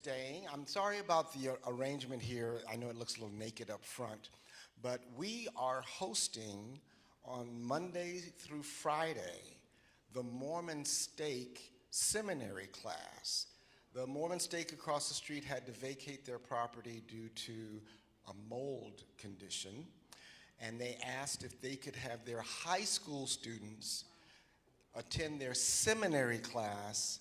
Staying. I'm sorry about the arrangement here. I know it looks a little naked up front, but we are hosting on Monday through Friday the Mormon Stake Seminary class. The Mormon Stake across the street had to vacate their property due to a mold condition, and they asked if they could have their high school students attend their seminary class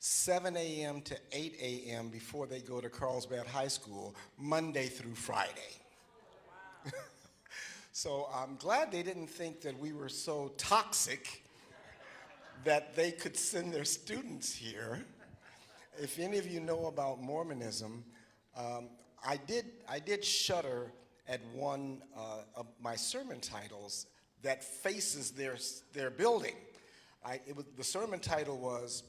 7 a.m. to 8 a.m. before they go to Carlsbad High School, Monday through Friday. So I'm glad they didn't think that we were so toxic that they could send their students here. If any of you know about Mormonism, I did shudder at one of my sermon titles that faces their building. The sermon title was,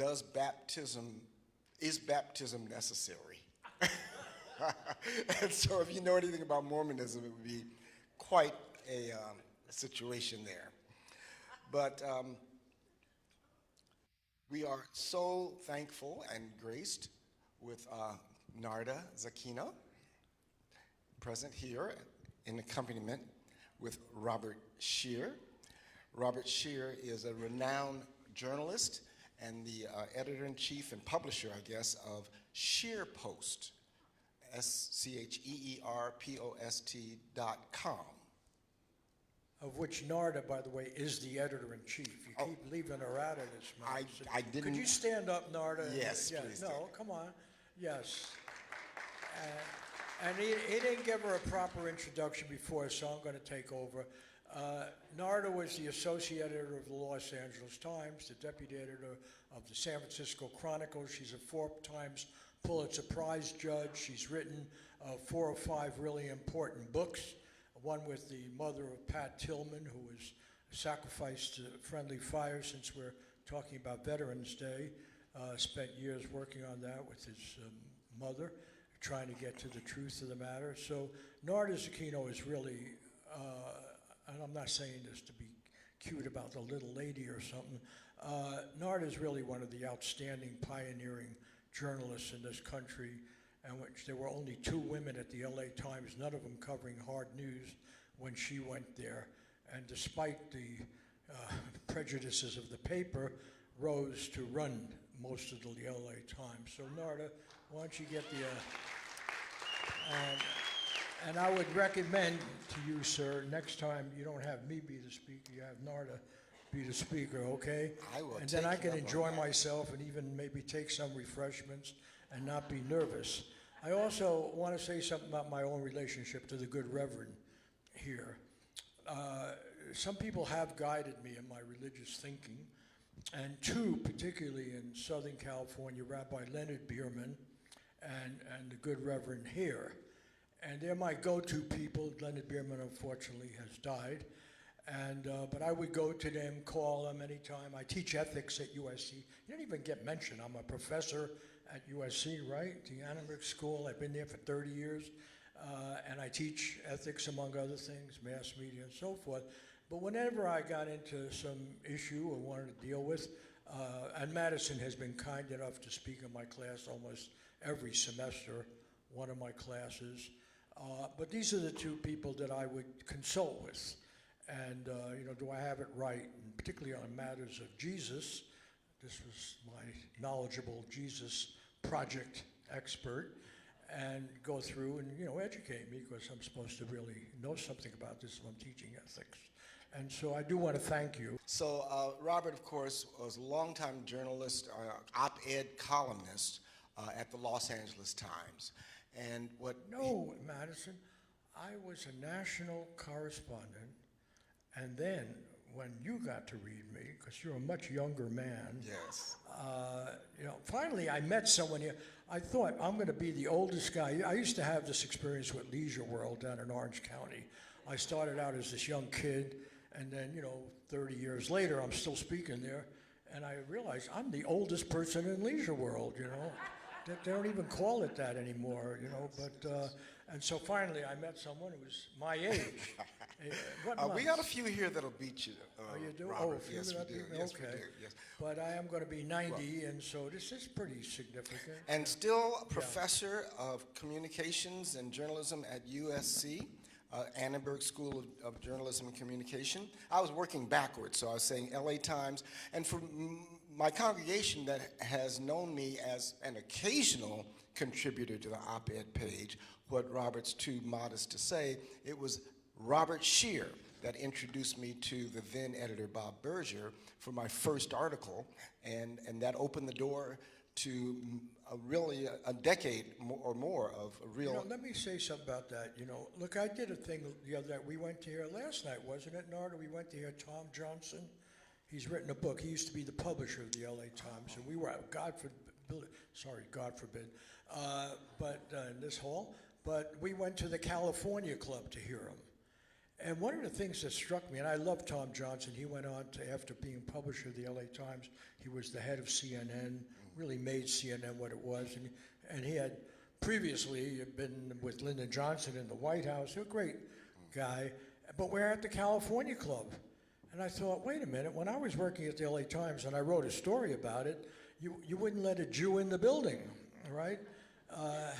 is baptism necessary? And so if you know anything about Mormonism, it would be quite a situation there. But we are so thankful and graced with Narda Zakina, present here in accompaniment with Robert Scheer. Robert Scheer is a renowned journalist and the editor-in-chief and publisher, I guess, of Scheer Post, SCHEERPOST.com. Of which Narda, by the way, is the editor-in-chief. You keep leaving her out of this, man. I didn't. Could you stand up, Narda? Yes, please. No, come on. Yes. And he didn't give her a proper introduction before, so I'm going to take over. Narda was the associate editor of the Los Angeles Times, the deputy editor of the San Francisco Chronicle. She's a 4 times Pulitzer Prize judge. She's written 4 or 5 really important books, one with the mother of Pat Tillman, who was sacrificed to friendly fire, since we're talking about Veterans Day. Spent years working on that with his mother, trying to get to the truth of the matter. So Narda Zakino is really, and I'm not saying this to be cute about the little lady or something, Narda is really one of the outstanding pioneering journalists in this country, and which there were only 2 women at the LA Times, none of them covering hard news when she went there. And despite the prejudices of the paper, rose to run most of the LA Times. So Narda, why don't you get the, and I would recommend to you, sir, next time you don't have me be the speaker, you have Narda be the speaker, okay? I will. And then I can enjoy myself and even maybe take some refreshments and not be nervous. I also want to say something about my own relationship to the good Reverend here. Some people have guided me in my religious thinking, and 2, particularly in Southern California, Rabbi Leonard Bierman and the good Reverend here. And they're my go-to people. Leonard Bierman, unfortunately, has died. But I would go to them, call them anytime. I teach ethics at USC. You didn't even get mentioned. I'm a professor at USC, right? The Annenberg School. I've been there for 30 years. And I teach ethics, among other things, mass media and so forth. But whenever I got into some issue or wanted to deal with, and Madison has been kind enough to speak in my class almost every semester, one of my classes. But these are the 2 people that I would consult with. And, do I have it right? And particularly on matters of Jesus. This was my knowledgeable Jesus project expert. And go through and, educate me, because I'm supposed to really know something about this if I'm teaching ethics. And so I do want to thank you. So Robert, of course, was a longtime journalist, op-ed columnist at the Los Angeles Times. And No, Madison, I was a national correspondent, and then when you got to read me, because you're a much younger man. Yes. Finally I met someone here. I thought, I'm going to be the oldest guy. I used to have this experience with Leisure World down in Orange County. I started out as this young kid, and then, 30 years later, I'm still speaking there, and I realized I'm the oldest person in Leisure World, They don't even call it that anymore, you know. But and so finally, I met someone who was my age. What We got a few here that'll beat you. Oh, you do? Robert. Oh, a few yes, that we do. beat me? Yes, Okay. we do. Yes. But I am going to be 90, and so this is pretty significant. And still a professor of communications and journalism at USC, Annenberg School of Journalism and Communication. I was working backwards, so I was saying LA Times. And for my congregation that has known me as an occasional contributor to the op-ed page, what Robert's too modest to say, it was Robert Scheer that introduced me to the then editor Bob Berger for my first article, and that opened the door to really a decade or more of a real... You know, let me say something about that. You know, look, I did a thing the other night. We went to hear last night, wasn't it, Narda? We went to hear Tom Johnson. He's written a book. He used to be the publisher of the LA Times, and we were, God forbid, in this hall. But we went to the California Club to hear him. And one of the things that struck me, and I love Tom Johnson, he went on to, after being publisher of the LA Times, he was the head of CNN, really made CNN what it was. And he had previously been with Lyndon Johnson in the White House, a great guy. But we're at the California Club. And I thought, wait a minute, when I was working at the LA Times and I wrote a story about it, you wouldn't let a Jew in the building, right?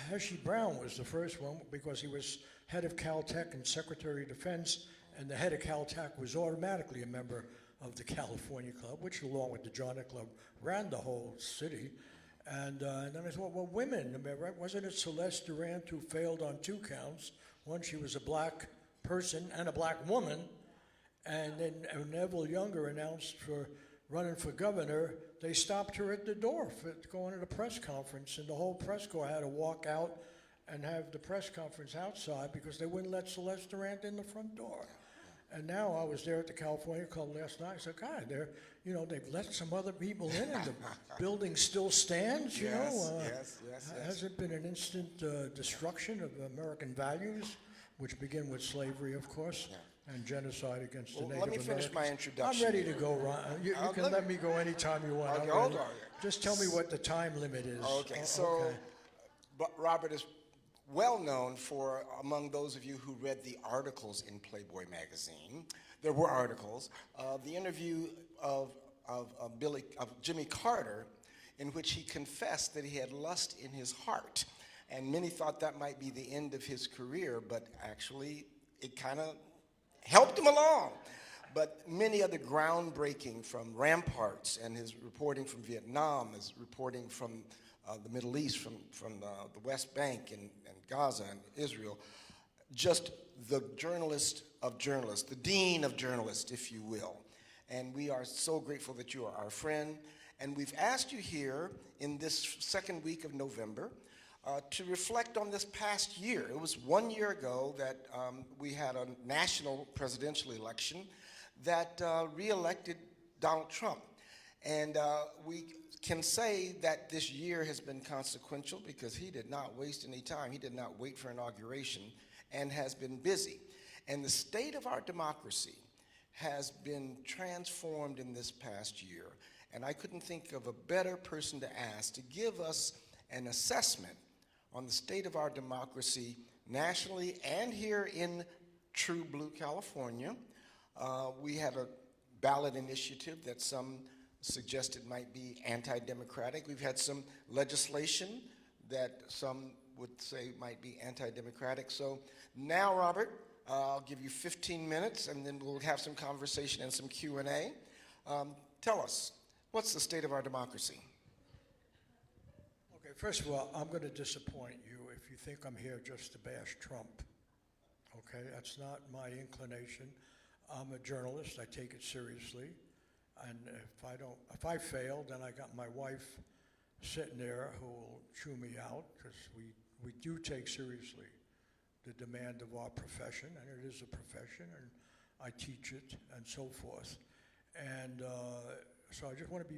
Hershey Brown was the first one because he was head of Caltech and Secretary of Defense, and the head of Caltech was automatically a member of the California Club, which along with the John F. Club ran the whole city. And then I thought, well, women, right? Wasn't it Celeste Durant who failed on 2 counts? One, she was a black person and a black woman, and then Neville Younger announced for running for governor. They stopped her at the door for going to the press conference, and the whole press corps had to walk out and have the press conference outside because they wouldn't let Celeste Durant in the front door. And now I was there at the California Club last night. I said, God, they've let some other people in, and the building still stands, you know? Yes. Has it been an instant destruction of American values, which begin with slavery, of course, and genocide against the Native Americans? Let me finish my introduction. I'm ready to go, Ron. You can let me go anytime you want. Okay, hold on. Just tell me what the time limit is. Okay, so Robert is well known for, among those of you who read the articles in Playboy magazine, there were articles, the interview of Jimmy Carter, in which he confessed that he had lust in his heart. And many thought that might be the end of his career, but actually it kind of helped him along. But many other groundbreaking, from Ramparts and his reporting from Vietnam, his reporting from the Middle East, from the West Bank and Gaza and Israel, just the journalist of journalists, the dean of journalists, if you will. And we are so grateful that you are our friend. And we've asked you here in this second week of November to reflect on this past year. It was 1 year ago that we had a national presidential election that re-elected Donald Trump. And we can say that this year has been consequential because he did not waste any time. He did not wait for inauguration and has been busy. And the state of our democracy has been transformed in this past year. And I couldn't think of a better person to ask to give us an assessment on the state of our democracy nationally and here in true blue California. We had a ballot initiative that some suggested might be anti-democratic. We've had some legislation that some would say might be anti-democratic. So now, Robert, I'll give you 15 minutes, and then we'll have some conversation and some Q&A. Tell us, what's the state of our democracy? Okay, first of all, I'm going to disappoint you if you think I'm here just to bash Trump. Okay, that's not my inclination. I'm a journalist. I take it seriously. And if I fail, then I got my wife sitting there who will chew me out, because we do take seriously the demand of our profession, and it is a profession, and I teach it, and so forth. And so I just want to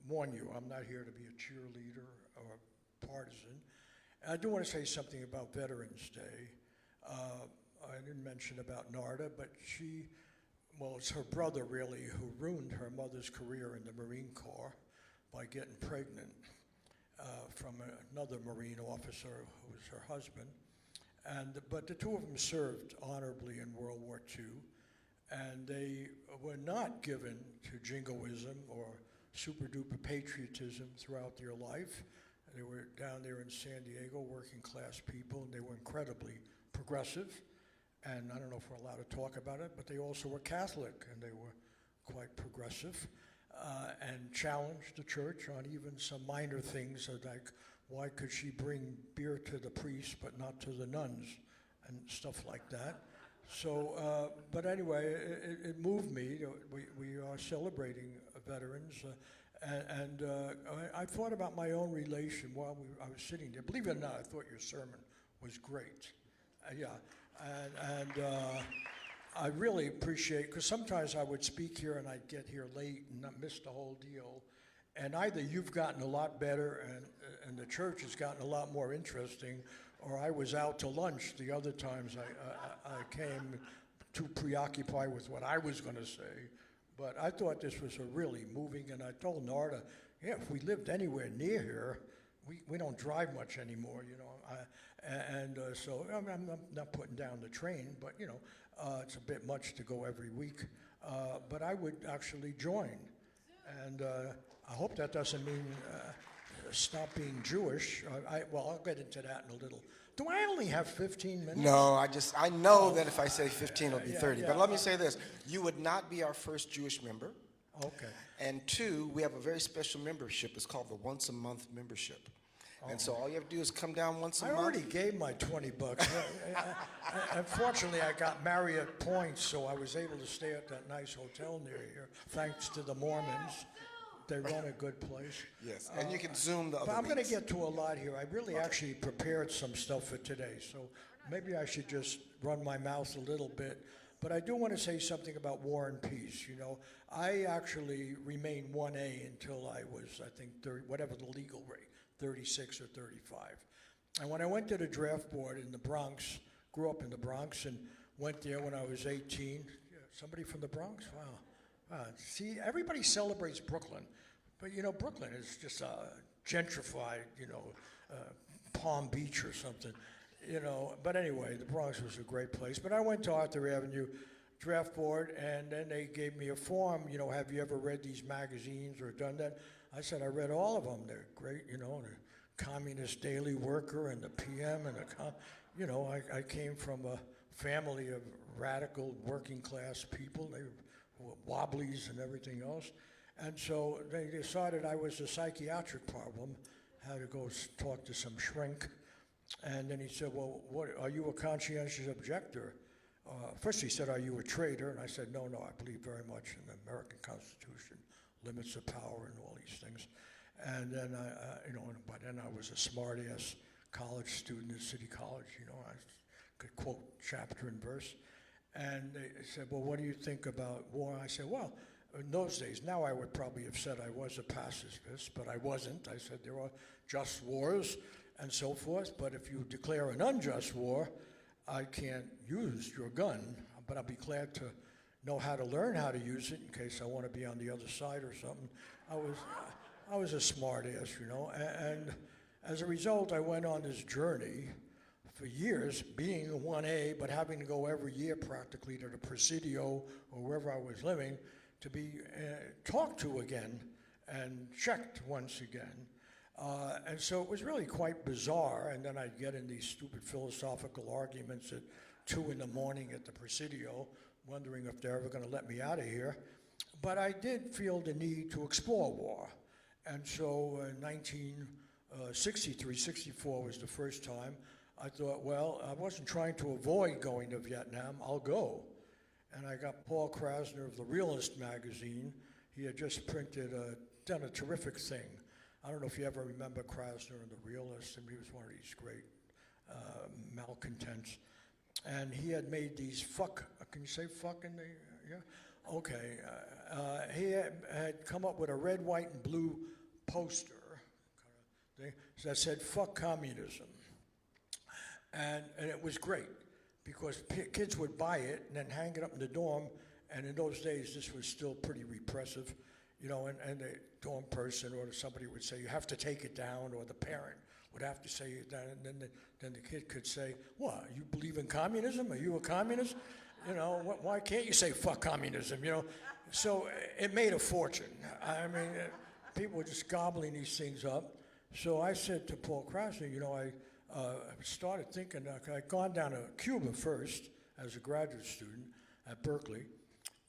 warn you, I'm not here to be a cheerleader or a partisan. And I do want to say something about Veterans Day. I didn't mention about Narda, but it's her brother, really, who ruined her mother's career in the Marine Corps by getting pregnant. from another Marine officer who was her husband. But the two of them served honorably in World War II, and they were not given to jingoism or super-duper patriotism throughout their life. They were down there in San Diego, working class people, and they were incredibly progressive. And I don't know if we're allowed to talk about it, but they also were Catholic, and they were quite progressive, and challenged the church on even some minor things, like why could she bring beer to the priests but not to the nuns, and stuff like that. So, but anyway, it moved me. We are celebrating veterans. I thought about my own relation while I was sitting there. Believe it or not, I thought your sermon was great. Yeah, and I really appreciate, because sometimes I would speak here and I'd get here late and not miss the whole deal. And either you've gotten a lot better and the church has gotten a lot more interesting, or I was out to lunch the other times I came too preoccupied with what I was going to say. But I thought this was a really moving, and I told Narda, yeah, if we lived anywhere near here, we don't drive much anymore, you know. So I'm not putting down the train, but you know, it's a bit much to go every week. But I would actually join, and I hope that doesn't mean stop being Jewish. Well, I'll get into that in a little. Do I only have 15 minutes? No, I know that if I say 15, it'll be 30. yeah. But let me say this. You would not be our first Jewish member. Okay. And two, we have a very special membership. It's called the once a month membership. And so all you have to do is come down once a month. I already gave my 20 bucks. Unfortunately, I got Marriott points, so I was able to stay at that nice hotel near here, thanks to the Mormons. They run a good place. Yes, and you can Zoom the other But I'm going to weeks. get to a lot here. I really actually prepared some stuff for today, so maybe I should just run my mouth a little bit. But I do want to say something about War and Peace. You know, I actually remained 1A until I was, I think, 30, whatever the legal rate, 36 or 35. And when I went to the draft board in the Bronx, grew up in the Bronx, and went there when I was 18. Yeah, somebody from the Bronx? Wow. See, everybody celebrates Brooklyn, but you know, Brooklyn is just gentrified, you know, Palm Beach or something, you know. But anyway, the Bronx was a great place. But I went to Arthur Avenue Draft Board, and then they gave me a form, you know, have you ever read these magazines or done that? I said, I read all of them. They're great, you know, the Communist Daily Worker and the PM and you know, I came from a family of radical working class people. They were wobblies and everything else. And so they decided I was a psychiatric problem, had to go talk to some shrink. And then he said, well, what, are you a conscientious objector? First he said, are you a traitor? And I said, no, I believe very much in the American Constitution, limits of power and all these things. And then, you know, by then I was a smart-ass college student at City College, you know, I could quote chapter and verse. And they said, well, what do you think about war? I said, well, in those days, now I would probably have said I was a pacifist, but I wasn't. I said there are just wars and so forth, but if you declare an unjust war, I can't use your gun, but I'll be glad to know how to learn how to use it in case I want to be on the other side or something. I was a smart ass, you know, and as a result, I went on this journey for years, being a 1A, but having to go every year practically to the Presidio or wherever I was living to be talked to again and checked once again. And so it was really quite bizarre, and then I'd get in these stupid philosophical arguments at 2 in the morning at the Presidio, wondering if they're ever going to let me out of here. But I did feel the need to explore war. And so in 1963, 64 was the first time. I thought, well, I wasn't trying to avoid going to Vietnam, I'll go. And I got Paul Krasner of the Realist magazine. He had just done a terrific thing. I don't know if you ever remember Krasner and the Realist, and he was one of these great malcontents. And he had made these can you say fuck in the, yeah? Okay. He had come up with a red, white, and blue poster that said, fuck communism. And it was great because kids would buy it and then hang it up in the dorm. And in those days, this was still pretty repressive. and the dorm person or somebody would say, you have to take it down, or the parent would have to say it down, and then the kid could say, what, you believe in communism? Are you a communist? Why can't you say fuck communism, So it made a fortune. I mean, people were just gobbling these things up. So I said to Paul Krasny, I started thinking, I'd gone down to Cuba first as a graduate student at Berkeley,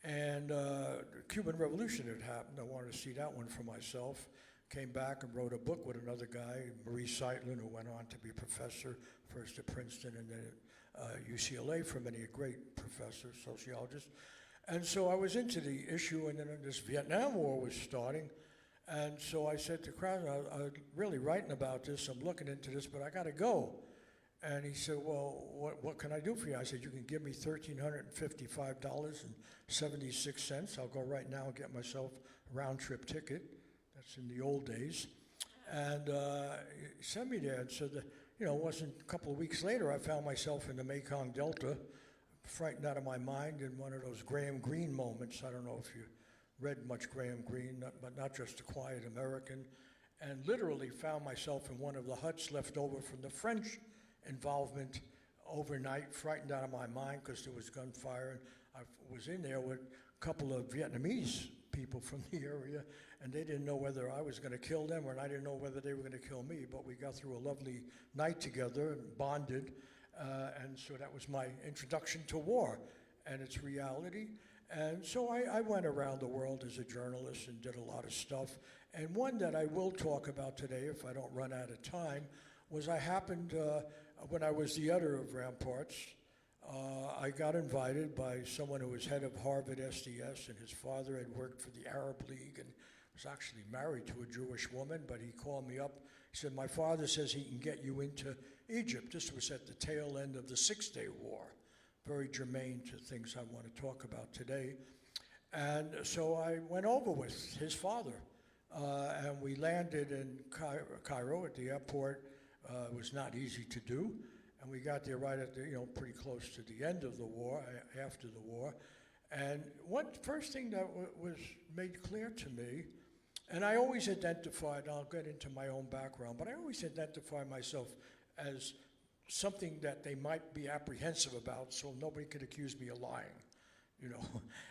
and the Cuban Revolution had happened. I wanted to see that one for myself. Came back and wrote a book with another guy, Maurice Zeitlin, who went on to be a professor, first at Princeton and then at UCLA for many, a great professor, sociologist. And so I was into the issue, and then this Vietnam War was starting. And so I said to Krasny, I'm really writing about this, I'm looking into this, but I got to go. And he said, well, what can I do for you? I said, you can give me $1,355.76. I'll go right now and get myself a round-trip ticket. That's in the old days. And he sent me there. And so, it wasn't a couple of weeks later, I found myself in the Mekong Delta, frightened out of my mind in one of those Graham Greene moments. I don't know if you read much Graham Greene, but not just a quiet American, and literally found myself in one of the huts left over from the French involvement overnight, frightened out of my mind because there was gunfire, and I was in there with a couple of Vietnamese people from the area, and they didn't know whether I was going to kill them or I didn't know whether they were going to kill me, but we got through a lovely night together and bonded, and so that was my introduction to war and its reality. And so I went around the world as a journalist and did a lot of stuff. And one that I will talk about today, if I don't run out of time, was I happened, when I was the editor of Ramparts, I got invited by someone who was head of Harvard SDS, and his father had worked for the Arab League and was actually married to a Jewish woman, but he called me up. He said, my father says he can get you into Egypt. This was at the tail end of the Six-Day War. Very germane to things I want to talk about today. And so I went over with his father, and we landed in Cairo at the airport. It was not easy to do, and we got there right at the, pretty close to the end of the war, after the war. And first thing that was made clear to me, and I always identified, I'll get into my own background, but I always identify myself as something that they might be apprehensive about, so nobody could accuse me of lying.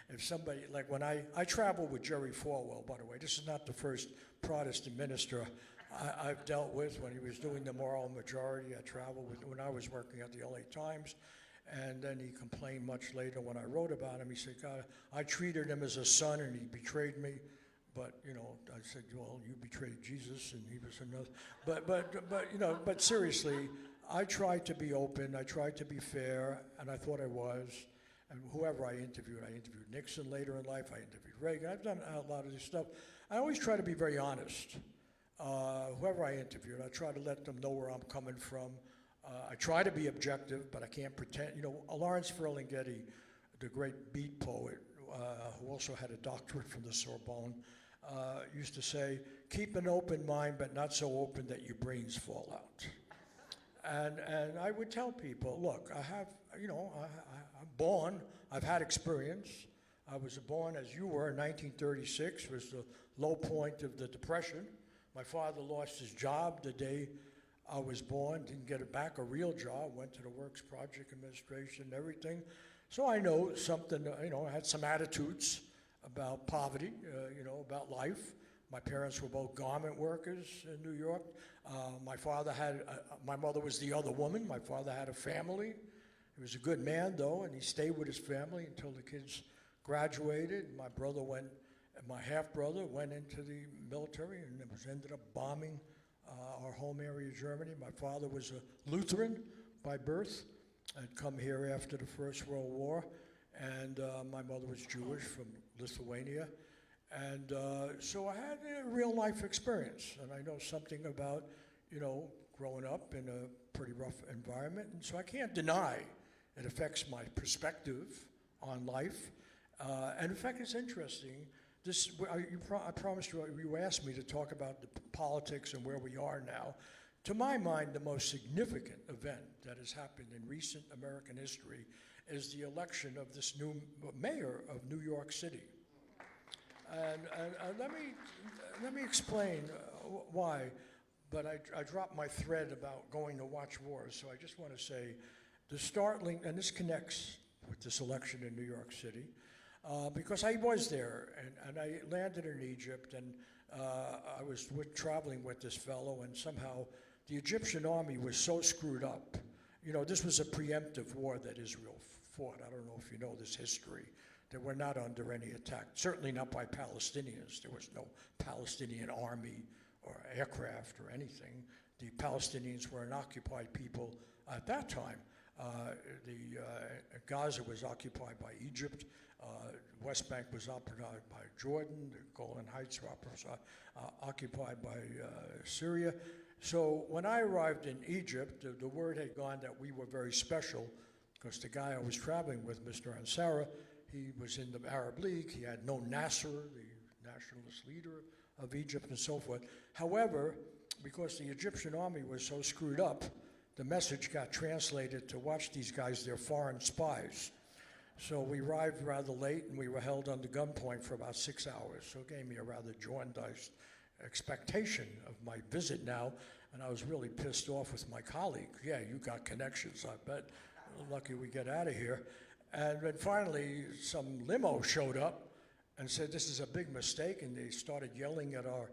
If somebody, like when I traveled with Jerry Falwell, by the way, this is not the first Protestant minister I've dealt with. When he was doing the moral majority, I traveled with, when I was working at the LA Times, and then he complained much later when I wrote about him. He said, God, I treated him as a son and he betrayed me. But, I said, well, you betrayed Jesus, and he was another. But seriously, I tried to be open, I tried to be fair, and I thought I was. And whoever I interviewed Nixon later in life, I interviewed Reagan, I've done a lot of this stuff. I always try to be very honest. Whoever I interviewed, I try to let them know where I'm coming from. I try to be objective, but I can't pretend. Lawrence Ferlinghetti, the great beat poet, who also had a doctorate from the Sorbonne, used to say, keep an open mind, but not so open that your brains fall out. And I would tell people, look, I have, I'm born, I've had experience. I was born, as you were, in 1936, was the low point of the Depression. My father lost his job the day I was born, didn't get it back, a real job, went to the Works Project Administration and everything. So I know something, I had some attitudes about poverty, about life. My parents were both garment workers in New York. My mother was the other woman. My father had a family. He was a good man, though, and he stayed with his family until the kids graduated. My half-brother went into the military and ended up bombing our home area, Germany. My father was a Lutheran by birth. I'd come here after the First World War, and my mother was Jewish from Lithuania. And so I had a real life experience, and I know something about, growing up in a pretty rough environment. And so I can't deny it affects my perspective on life. And in fact, it's interesting. I promised you asked me to talk about the politics and where we are now. To my mind, the most significant event that has happened in recent American history is the election of this new mayor of New York City. And let me explain why. But I dropped my thread about going to watch wars. So I just want to say, the startling, and this connects with this election in New York City, because I was there, and I landed in Egypt, and I was traveling with this fellow, and somehow the Egyptian army was so screwed up. You know, this was a preemptive war that Israel fought. I don't know if you know this history. They were not under any attack, certainly not by Palestinians. There was no Palestinian army or aircraft or anything. The Palestinians were an occupied people at that time. Gaza was occupied by Egypt. West Bank was occupied by Jordan. The Golan Heights were occupied by Syria. So when I arrived in Egypt, the word had gone that we were very special, because the guy I was traveling with, Mr. Ansara, he was in the Arab League. He had no Nasser, the nationalist leader of Egypt, and so forth. However, because the Egyptian army was so screwed up, the message got translated to watch these guys, they're foreign spies. So we arrived rather late, and we were held under gunpoint for about 6 hours. So it gave me a rather jaundiced expectation of my visit now, and I was really pissed off with my colleague. Yeah, you got connections, I bet. Lucky we get out of here. And then finally, some limo showed up and said, this is a big mistake, and they started yelling at our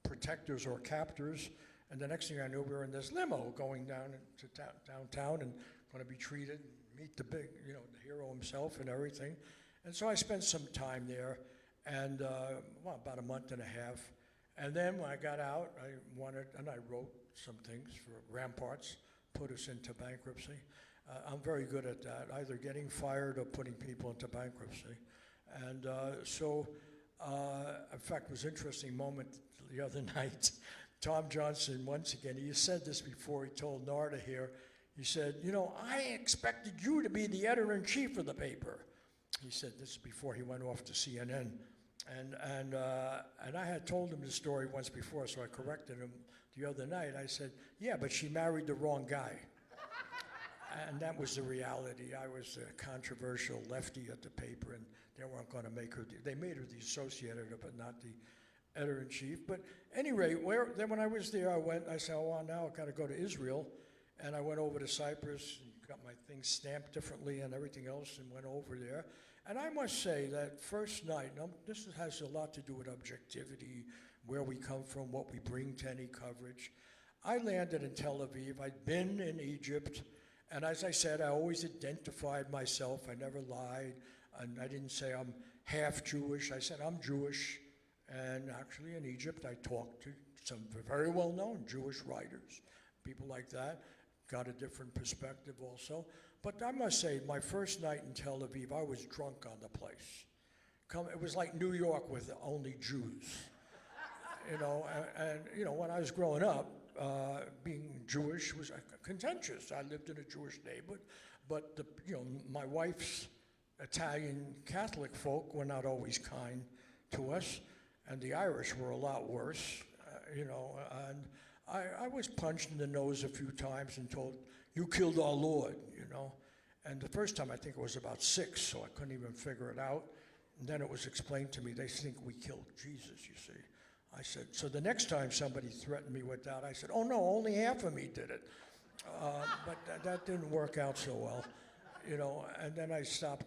protectors or captors, and the next thing I knew, we were in this limo going down to downtown and going to be treated, meet the big, the hero himself and everything. And so I spent some time there, and about a month and a half. And then when I got out, I wrote some things for Ramparts, put us into bankruptcy. I'm very good at that, either getting fired or putting people into bankruptcy. And in fact, it was an interesting moment the other night. Tom Johnson, once again, he said this before, he told Narda here, he said, I expected you to be the editor-in-chief of the paper. He said this before he went off to CNN. And I had told him the story once before, so I corrected him the other night. I said, yeah, but she married the wrong guy. And that was the reality. I was a controversial lefty at the paper, and they weren't going to make her, they made her the associate editor, but not the editor-in-chief. But anyway, then when I was there, I said, oh, well, now I've got to go to Israel. And I went over to Cyprus, and got my things stamped differently and everything else, and went over there. And I must say that first night, this has a lot to do with objectivity, where we come from, what we bring to any coverage. I landed in Tel Aviv. I'd been in Egypt, and as I said, I always identified myself. I never lied, and I didn't say I'm half Jewish. I said I'm Jewish, and actually in Egypt, I talked to some very well-known Jewish writers, people like that. Got a different perspective also. But I must say, my first night in Tel Aviv, I was drunk on the place. It was like New York with only Jews. When I was growing up, being Jewish was contentious. I lived in a Jewish neighborhood, but my wife's Italian Catholic folk were not always kind to us, and the Irish were a lot worse, and I was punched in the nose a few times and told, you killed our Lord, And the first time, I think it was about 6, so I couldn't even figure it out. And then it was explained to me, they think we killed Jesus, you see. I said, so the next time somebody threatened me with that, I said, oh no, only half of me did it. But that didn't work out so well, and then I stopped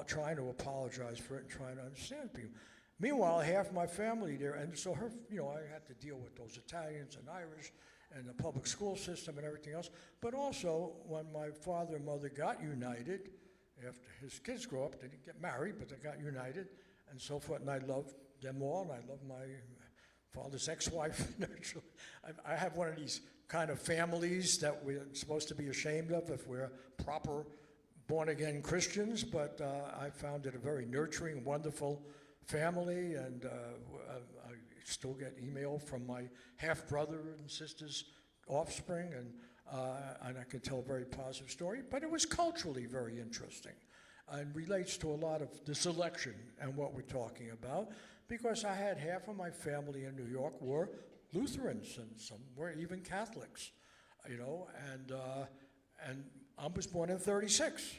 trying to apologize for it and trying to understand people. Meanwhile, half my family there, and so I had to deal with those Italians and Irish and the public school system and everything else. But also, when my father and mother got united, after his kids grew up, they didn't get married, but they got united and so forth, and I loved them all, and I loved my father's ex-wife. I have one of these kind of families that we're supposed to be ashamed of if we're proper born-again Christians, but I found it a very nurturing, wonderful family, and I still get email from my half-brother and sister's offspring, and I can tell a very positive story, but it was culturally very interesting and relates to a lot of this election and what we're talking about, because I had half of my family in New York were Lutherans, and some were even Catholics, and I was born in 36,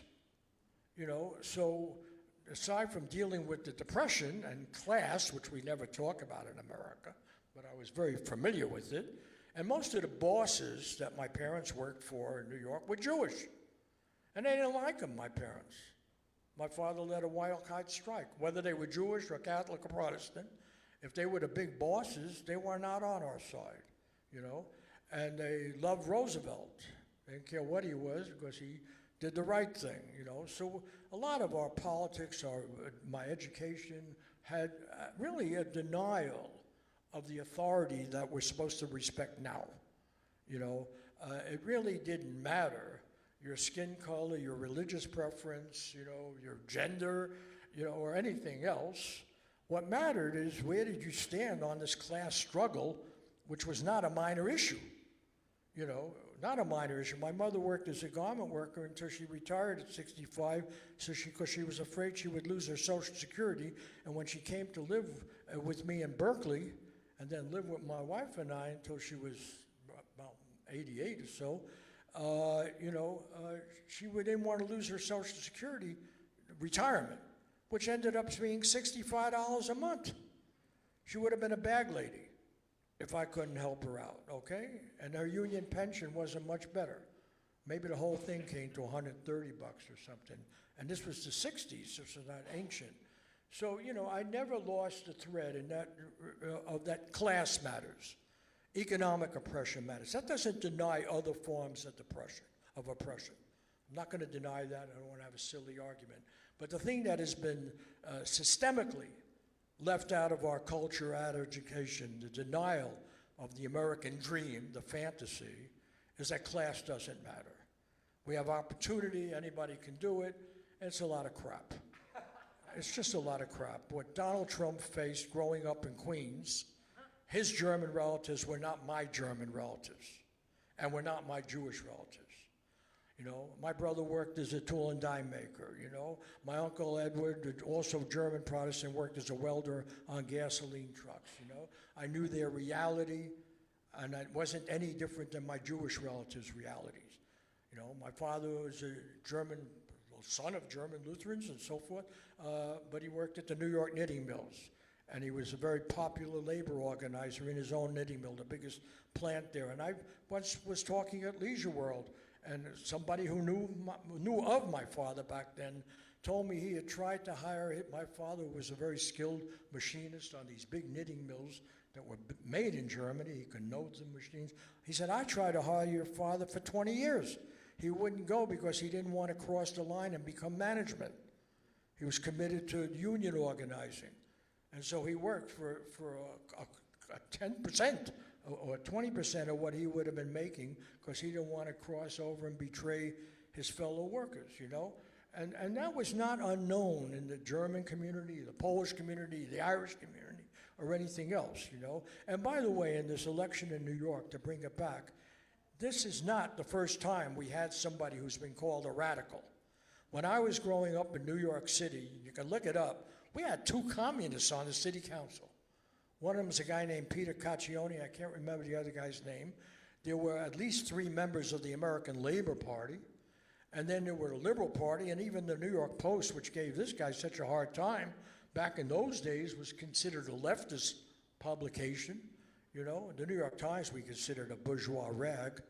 so aside from dealing with the Depression and class, which we never talk about in America, but I was very familiar with it, and most of the bosses that my parents worked for in New York were Jewish. And they didn't like them, my parents. My father led a wild-eyed strike, whether they were Jewish or Catholic or Protestant. If they were the big bosses, they were not on our side, you know. And they loved Roosevelt. They didn't care what he was because he did the right thing, you know. So a lot of our politics, my education, had really a denial of the authority that we're supposed to respect now, you know. It really didn't matter your skin color, your religious preference, you know, your gender, you know, or anything else. What mattered is where did you stand on this class struggle, which was not a minor issue, you know, not a minor issue. My mother worked as a garment worker until she retired at 65, because she was afraid she would lose her Social Security. And when she came to live with me in Berkeley, and then live with my wife and I until she was about 88 or so, she didn't want to lose her Social Security retirement, which ended up being $65 a month. She would have been a bag lady if I couldn't help her out, okay? And her union pension wasn't much better. Maybe the whole thing came to $130 or something. And this was the 60s, this was not ancient. So, you know, I never lost the thread in that, of that class matters. Economic oppression matters. That doesn't deny other forms of oppression. I'm not going to deny that. I don't want to have a silly argument. But the thing that has been systemically left out of our culture, out of education, the denial of the American dream, the fantasy, is that class doesn't matter. We have opportunity, anybody can do it, and it's a lot of crap. It's just a lot of crap. What Donald Trump faced growing up in Queens, his German relatives were not my German relatives, and were not my Jewish relatives. You know, my brother worked as a tool and die maker, you know. My uncle Edward, also German Protestant, worked as a welder on gasoline trucks, you know. I knew their reality, and it wasn't any different than my Jewish relatives' realities. You know, my father was a son of German Lutherans and so forth, but he worked at the New York knitting mills. And he was a very popular labor organizer in his own knitting mill, the biggest plant there. And I once was talking at Leisure World, and somebody who knew of my father back then told me he had tried to hire him. My father was a very skilled machinist on these big knitting mills that were made in Germany. He could note the machines. He said, I tried to hire your father for 20 years. He wouldn't go because he didn't want to cross the line and become management. He was committed to union organizing. And so he worked for a 10% or 20% of what he would have been making because he didn't want to cross over and betray his fellow workers, you know? And that was not unknown in the German community, the Polish community, the Irish community, or anything else, you know? And by the way, in this election in New York, to bring it back, this is not the first time we had somebody who's been called a radical. When I was growing up in New York City, you can look it up, we had 2 communists on the city council. One of them was a guy named Peter Caccione. I can't remember the other guy's name. There were at least 3 members of the American Labor Party. And then there were the Liberal Party, and even the New York Post, which gave this guy such a hard time, back in those days was considered a leftist publication. You know, the New York Times we considered a bourgeois rag,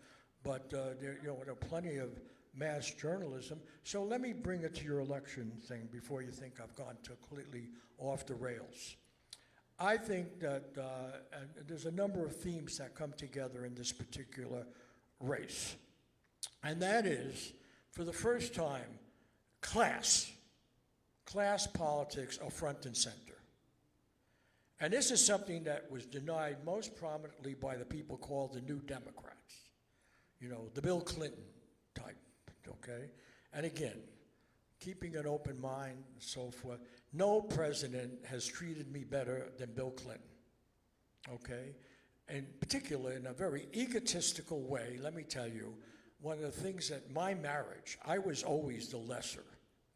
but there are plenty of mass journalism. So let me bring it to your election thing before you think I've gone completely off the rails. I think that and there's a number of themes that come together in this particular race. And that is, for the first time, class politics are front and center. And this is something that was denied most prominently by the people called the New Democrats. You know, the Bill Clinton type. Okay? And again, keeping an open mind and so forth, no president has treated me better than Bill Clinton, okay? In particular, in a very egotistical way, let me tell you, one of the things that my marriage, I was always the lesser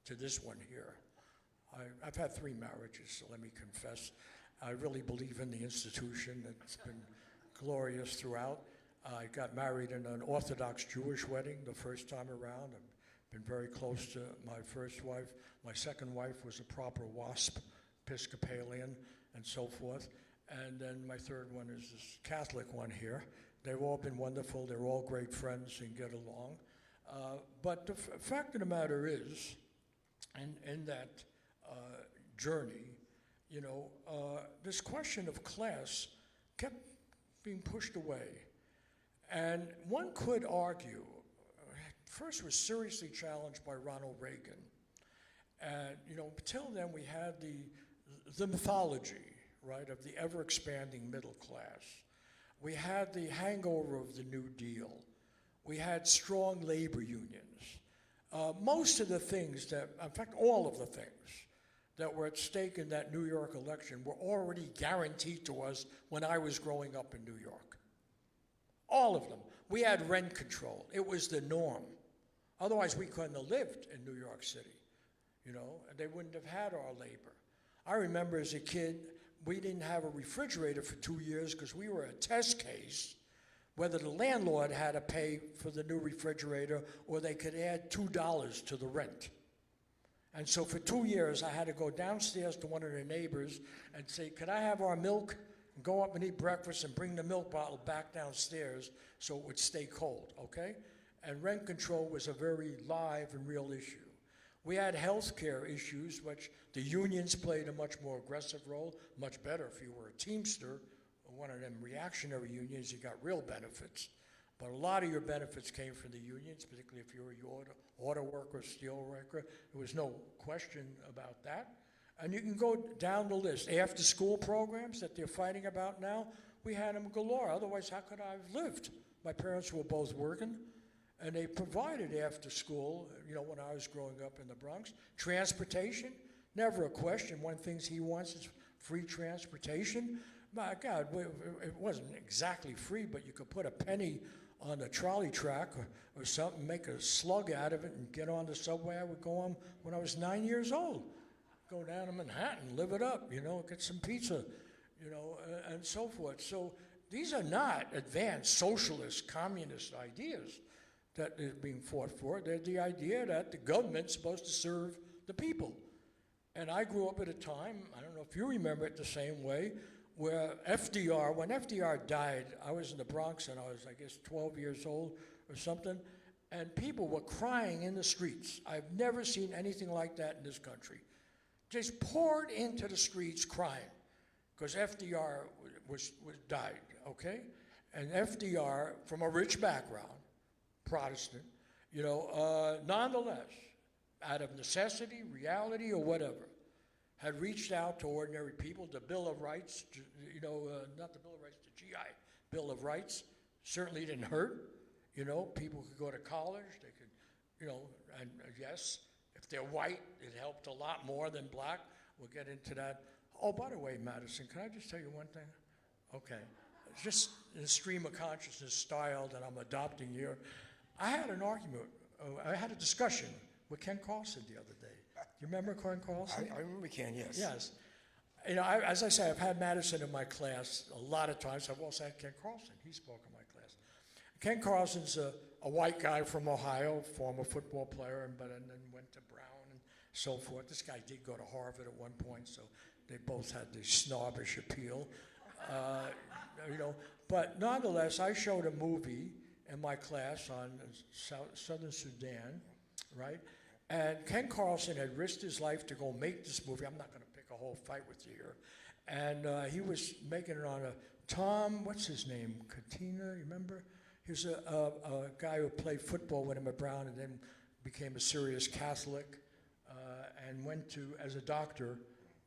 to this one here. I've had 3 marriages, so let me confess. I really believe in the institution. It's been glorious throughout. I got married in an Orthodox Jewish wedding the first time around. been very close to my first wife. My second wife was a proper WASP, Episcopalian, and so forth. And then my third one is this Catholic one here. They've all been wonderful. They're all great friends and get along. But the fact of the matter is, in that journey, you know, this question of class kept being pushed away. And one could argue, first was seriously challenged by Ronald Reagan. And, you know, until then we had the mythology, right, of the ever-expanding middle class. We had the hangover of the New Deal. We had strong labor unions. Most of the things that, in fact, all of the things that were at stake in that New York election were already guaranteed to us when I was growing up in New York. All of them. We had rent control. It was the norm. Otherwise, we couldn't have lived in New York City, you know, and they wouldn't have had our labor. I remember as a kid, we didn't have a refrigerator for 2 years because we were a test case whether the landlord had to pay for the new refrigerator or they could add $2 to the rent. And so for 2 years, I had to go downstairs to one of the neighbors and say, could I have our milk? And go up and eat breakfast and bring the milk bottle back downstairs so it would stay cold, okay? And rent control was a very live and real issue. We had health care issues, which the unions played a much more aggressive role, much better if you were a Teamster, or one of them reactionary unions, you got real benefits. But a lot of your benefits came from the unions, particularly if you were your auto worker, steel worker. There was no question about that. And you can go down the list. After school programs that they're fighting about now, we had them galore. Otherwise, how could I have lived? My parents were both working, and they provided after school, you know, when I was growing up in the Bronx. Transportation, never a question. One of the things he wants is free transportation. My God, it wasn't exactly free, but you could put a penny on a trolley track or something, make a slug out of it, and get on the subway. I would go on when I was 9 years old. Go down to Manhattan, live it up, you know, get some pizza, you know, and so forth. So these are not advanced socialist, communist ideas that are being fought for. They're the idea that the government's supposed to serve the people. And I grew up at a time, I don't know if you remember it the same way, where FDR, when FDR died, I was in the Bronx and I was, I guess, 12 years old or something, and people were crying in the streets. I've never seen anything like that in this country. Just poured into the streets crying because FDR was died, okay? And FDR, from a rich background, Protestant, you know, nonetheless, out of necessity, reality, or whatever, had reached out to ordinary people. The Bill of Rights, you know, not the Bill of Rights, the GI Bill of Rights certainly didn't hurt. You know, people could go to college, they could, you know, and yes, if they're white, it helped a lot more than black. We'll get into that. Oh, by the way, Madison, can I just tell you one thing? Okay. Just in stream of consciousness style that I'm adopting here, I had an argument, I had a discussion with Ken Carlson the other day. You remember Ken Carlson? I remember Ken, yes. Yes. You know, as I say, I've had Madison in my class a lot of times. I've also had Ken Carlson. He spoke in my class. Ken Carlson's a white guy from Ohio, former football player, and then went to Brown and so forth. This guy did go to Harvard at one point, so they both had this snobbish appeal. You know, but nonetheless, I showed a movie in my class on Southern Sudan, right? And Ken Carlson had risked his life to go make this movie. I'm not going to pick a whole fight with you here. And he was making it on a Tom, what's his name? Katina, you remember? He was a guy who played football with him at Brown and then became a serious Catholic and went to, as a doctor,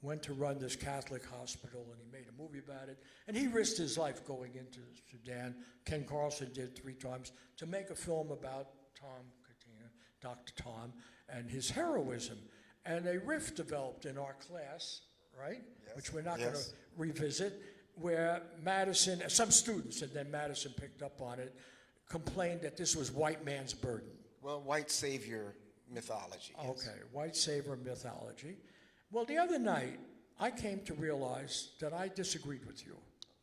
went to run this Catholic hospital, and he made a movie about it. And he risked his life going into Sudan. Ken Carlson did 3 times to make a film about Tom Katina, Dr. Tom, and his heroism. And a rift developed in our class, right? Yes. Which we're not going to revisit, where Madison, some students, and then Madison picked up on it, complained that this was white man's burden. Well, white savior mythology. Yes. Okay, white savior mythology. Well, the other night, I came to realize that I disagreed with you.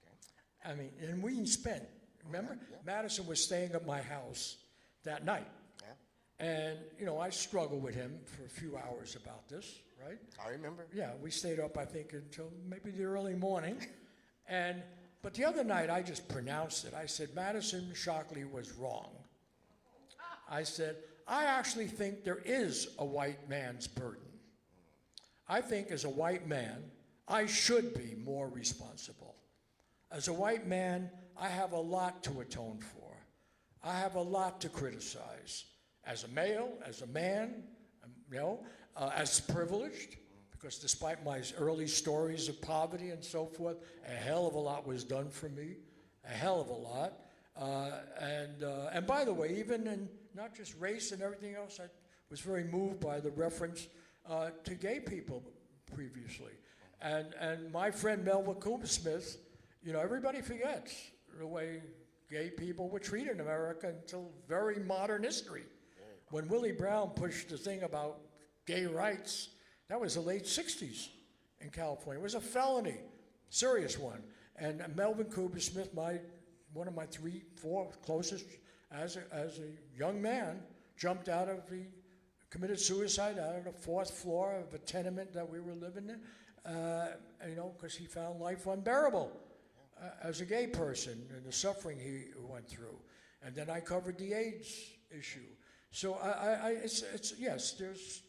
Okay. I mean, and we spent, remember? Yeah. Madison was staying at my house that night. Yeah. And, I struggled with him for a few hours about this, right? I remember. Yeah, we stayed up, I think, until maybe the early morning. But the other night, I just pronounced it. I said, Madison Shockley was wrong. I said, I actually think there is a white man's burden. I think as a white man, I should be more responsible. As a white man, I have a lot to atone for. I have a lot to criticize. As a male, as a man, as privileged, because despite my early stories of poverty and so forth, a hell of a lot was done for me, a hell of a lot. And by the way, even in not just race and everything else, I was very moved by the reference to gay people previously. And my friend Melvin Cooper-Smith, everybody forgets the way gay people were treated in America until very modern history. When Willie Brown pushed the thing about gay rights, that was the late 60s in California. It was a felony, serious one. And Melvin Cooper-Smith, one of my 4 closest as a young man, committed suicide out of the 4th floor of a tenement that we were living in, because he found life unbearable as a gay person and the suffering he went through. And then I covered the AIDS issue. So yes, there's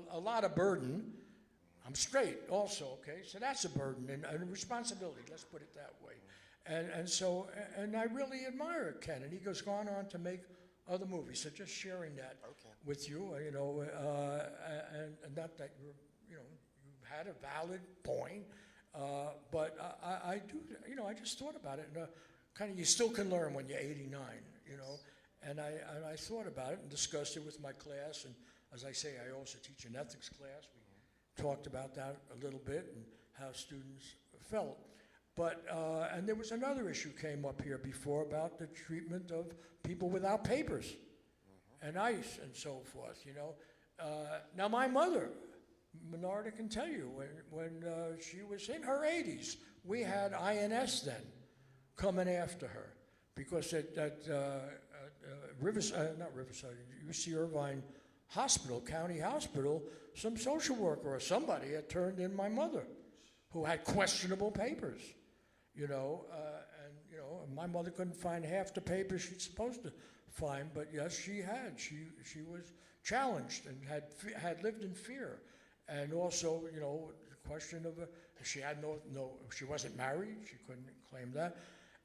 a lot of burden. I'm straight also, okay? So that's a burden and a responsibility, let's put it that way. And I really admire Ken, and he goes on to make other movies. So just sharing that with you, and not that you had a valid point, but I do, I just thought about it, and kind of you still can learn when you're 89, And I thought about it and discussed it with my class, and as I say, I also teach an ethics class. We talked about that a little bit and how students felt. But, and there was another issue came up here before about the treatment of people without papers and ICE and so forth, Now my mother, Menarda can tell you, when she was in her 80s, we had INS then coming after her because at not Riverside, UC Irvine Hospital, County Hospital, some social worker or somebody had turned in my mother who had questionable papers. And my mother couldn't find half the papers she's supposed to find, but yes, she had. She was challenged and had lived in fear, and also, the question of she had she wasn't married, she couldn't claim that,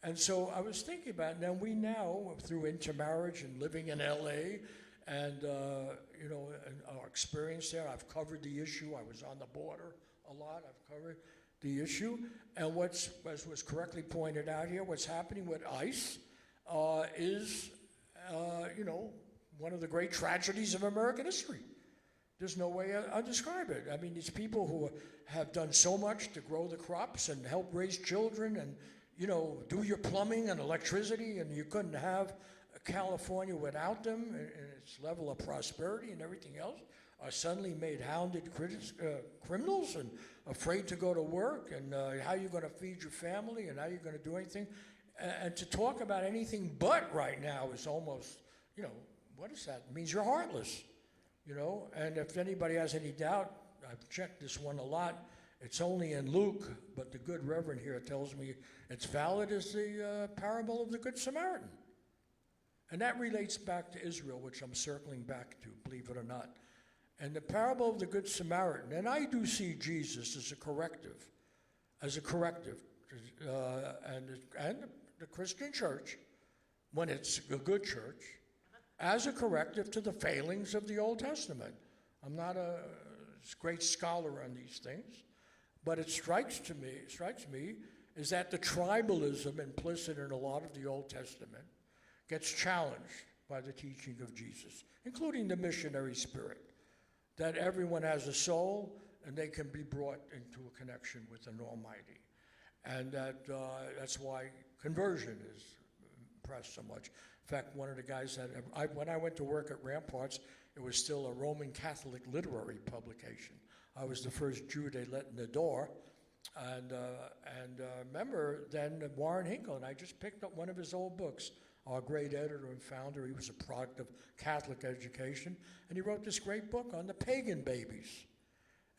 and so I was thinking about it. And we now, through intermarriage and living in LA, and and our experience there, I've covered the issue. I was on the border a lot. I've covered the issue, and as was correctly pointed out here, what's happening with ICE is, one of the great tragedies of American history. There's no way I'll describe it. I mean, these people who have done so much to grow the crops and help raise children and, do your plumbing and electricity, and you couldn't have California without them and its level of prosperity and everything else, are suddenly made hounded criminals and afraid to go to work, and how you're going to feed your family and how you're going to do anything. And to talk about anything but right now is almost, what is that? It means you're heartless, And if anybody has any doubt, I've checked this one a lot. It's only in Luke, but the good reverend here tells me it's valid as the parable of the Good Samaritan. And that relates back to Israel, which I'm circling back to, believe it or not. And the parable of the Good Samaritan, and I do see Jesus as a corrective, and the Christian church, when it's a good church, as a corrective to the failings of the Old Testament. I'm not a great scholar on these things, but it strikes me is that the tribalism implicit in a lot of the Old Testament gets challenged by the teaching of Jesus, including the missionary spirit, that everyone has a soul and they can be brought into a connection with an Almighty. And that's why conversion is pressed so much. In fact, one of the guys when I went to work at Ramparts, it was still a Roman Catholic literary publication. I was the first Jew they let in the door. And remember then Warren Hinkle, and I just picked up one of his old books our great editor and founder. He was a product of Catholic education, and he wrote this great book on the pagan babies.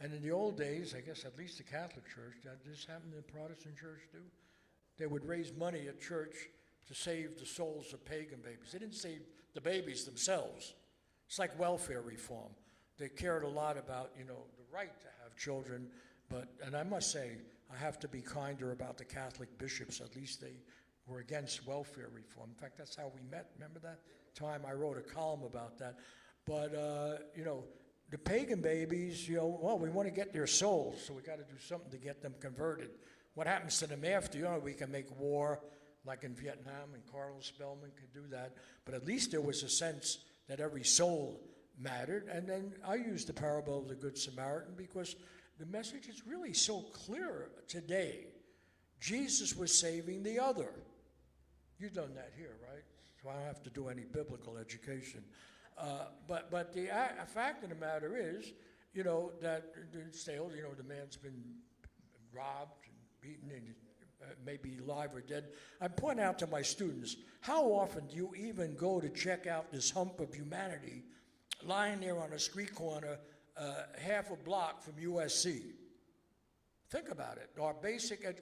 And in the old days, I guess at least the Catholic Church, did this happen in the Protestant church too? They would raise money at church to save the souls of pagan babies. They didn't save the babies themselves. It's like welfare reform. They cared a lot about, the right to have children, and I must say, I have to be kinder about the Catholic bishops. At least they were against welfare reform. In fact, that's how we met. Remember that time I wrote a column about that? But, the pagan babies, we want to get their souls, so we got to do something to get them converted. What happens to them after? We can make war, like in Vietnam, and Carlos Spellman could do that. But at least there was a sense that every soul mattered. And then I used the parable of the Good Samaritan because the message is really so clear today. Jesus was saving the other. You've done that here, right? So I don't have to do any biblical education. But the fact of the matter is, that the man's been robbed and beaten and maybe alive or dead. I point out to my students, how often do you even go to check out this hump of humanity lying there on a street corner half a block from USC? Think about it.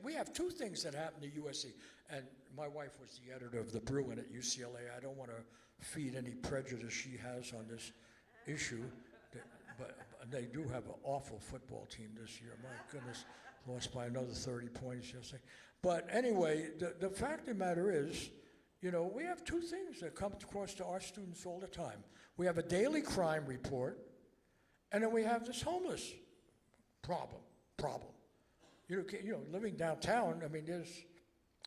We have two things that happen to USC. And my wife was the editor of the Bruin at UCLA. I don't want to feed any prejudice she has on this issue. But they do have an awful football team this year. My goodness, lost by another 30 points yesterday. But anyway, the fact of the matter is, we have two things that come across to our students all the time. We have a daily crime report, and then we have this homeless problem. Living downtown,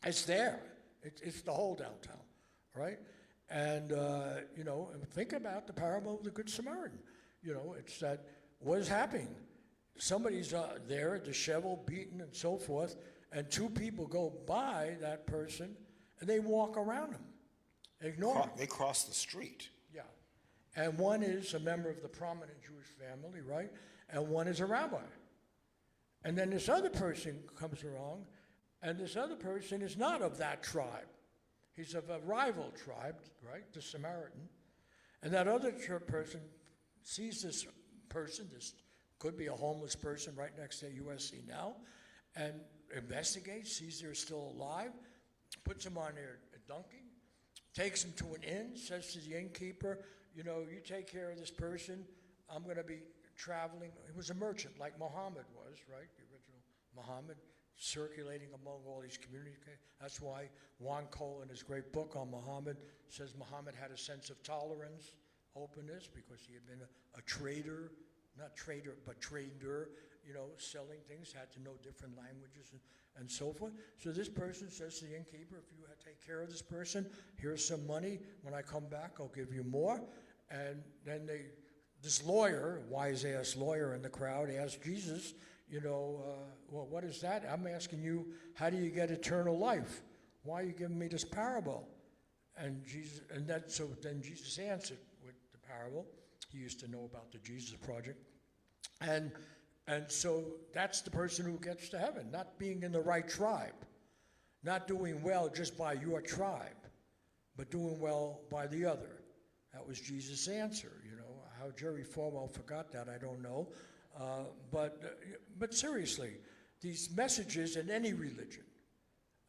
it's there. It's the whole downtown, right? And, and think about the parable of the Good Samaritan. It's that what is happening? Somebody's there, disheveled, beaten, and so forth, and two people go by that person, and they walk around him, ignore him. They cross the street. Yeah. And one is a member of the prominent Jewish family, right? And one is a rabbi. And then this other person comes along, and this other person is not of that tribe. He's of a rival tribe, right, the Samaritan. And that other person sees this person, this could be a homeless person right next to USC now, and investigates, sees they're still alive, puts him on their donkey, takes him to an inn, says to the innkeeper, you take care of this person, I'm going to be traveling. He was a merchant like Muhammad was, right, the original Muhammad, circulating among all these communities. That's why Juan Cole, in his great book on Muhammad, says Muhammad had a sense of tolerance, openness, because he had been a trader, not trader, but trader, selling things, had to know different languages and so forth. So this person says to the innkeeper, if you take care of this person, here's some money. When I come back, I'll give you more. And then this lawyer, wise-ass lawyer in the crowd, asked Jesus, well, what is that? I'm asking you, how do you get eternal life? Why are you giving me this parable? And then Jesus answered with the parable. He used to know about the Jesus Project. And so that's the person who gets to heaven, not being in the right tribe, not doing well just by your tribe, but doing well by the other. That was Jesus' answer. How Jerry Falwell forgot that, I don't know. But seriously, these messages in any religion,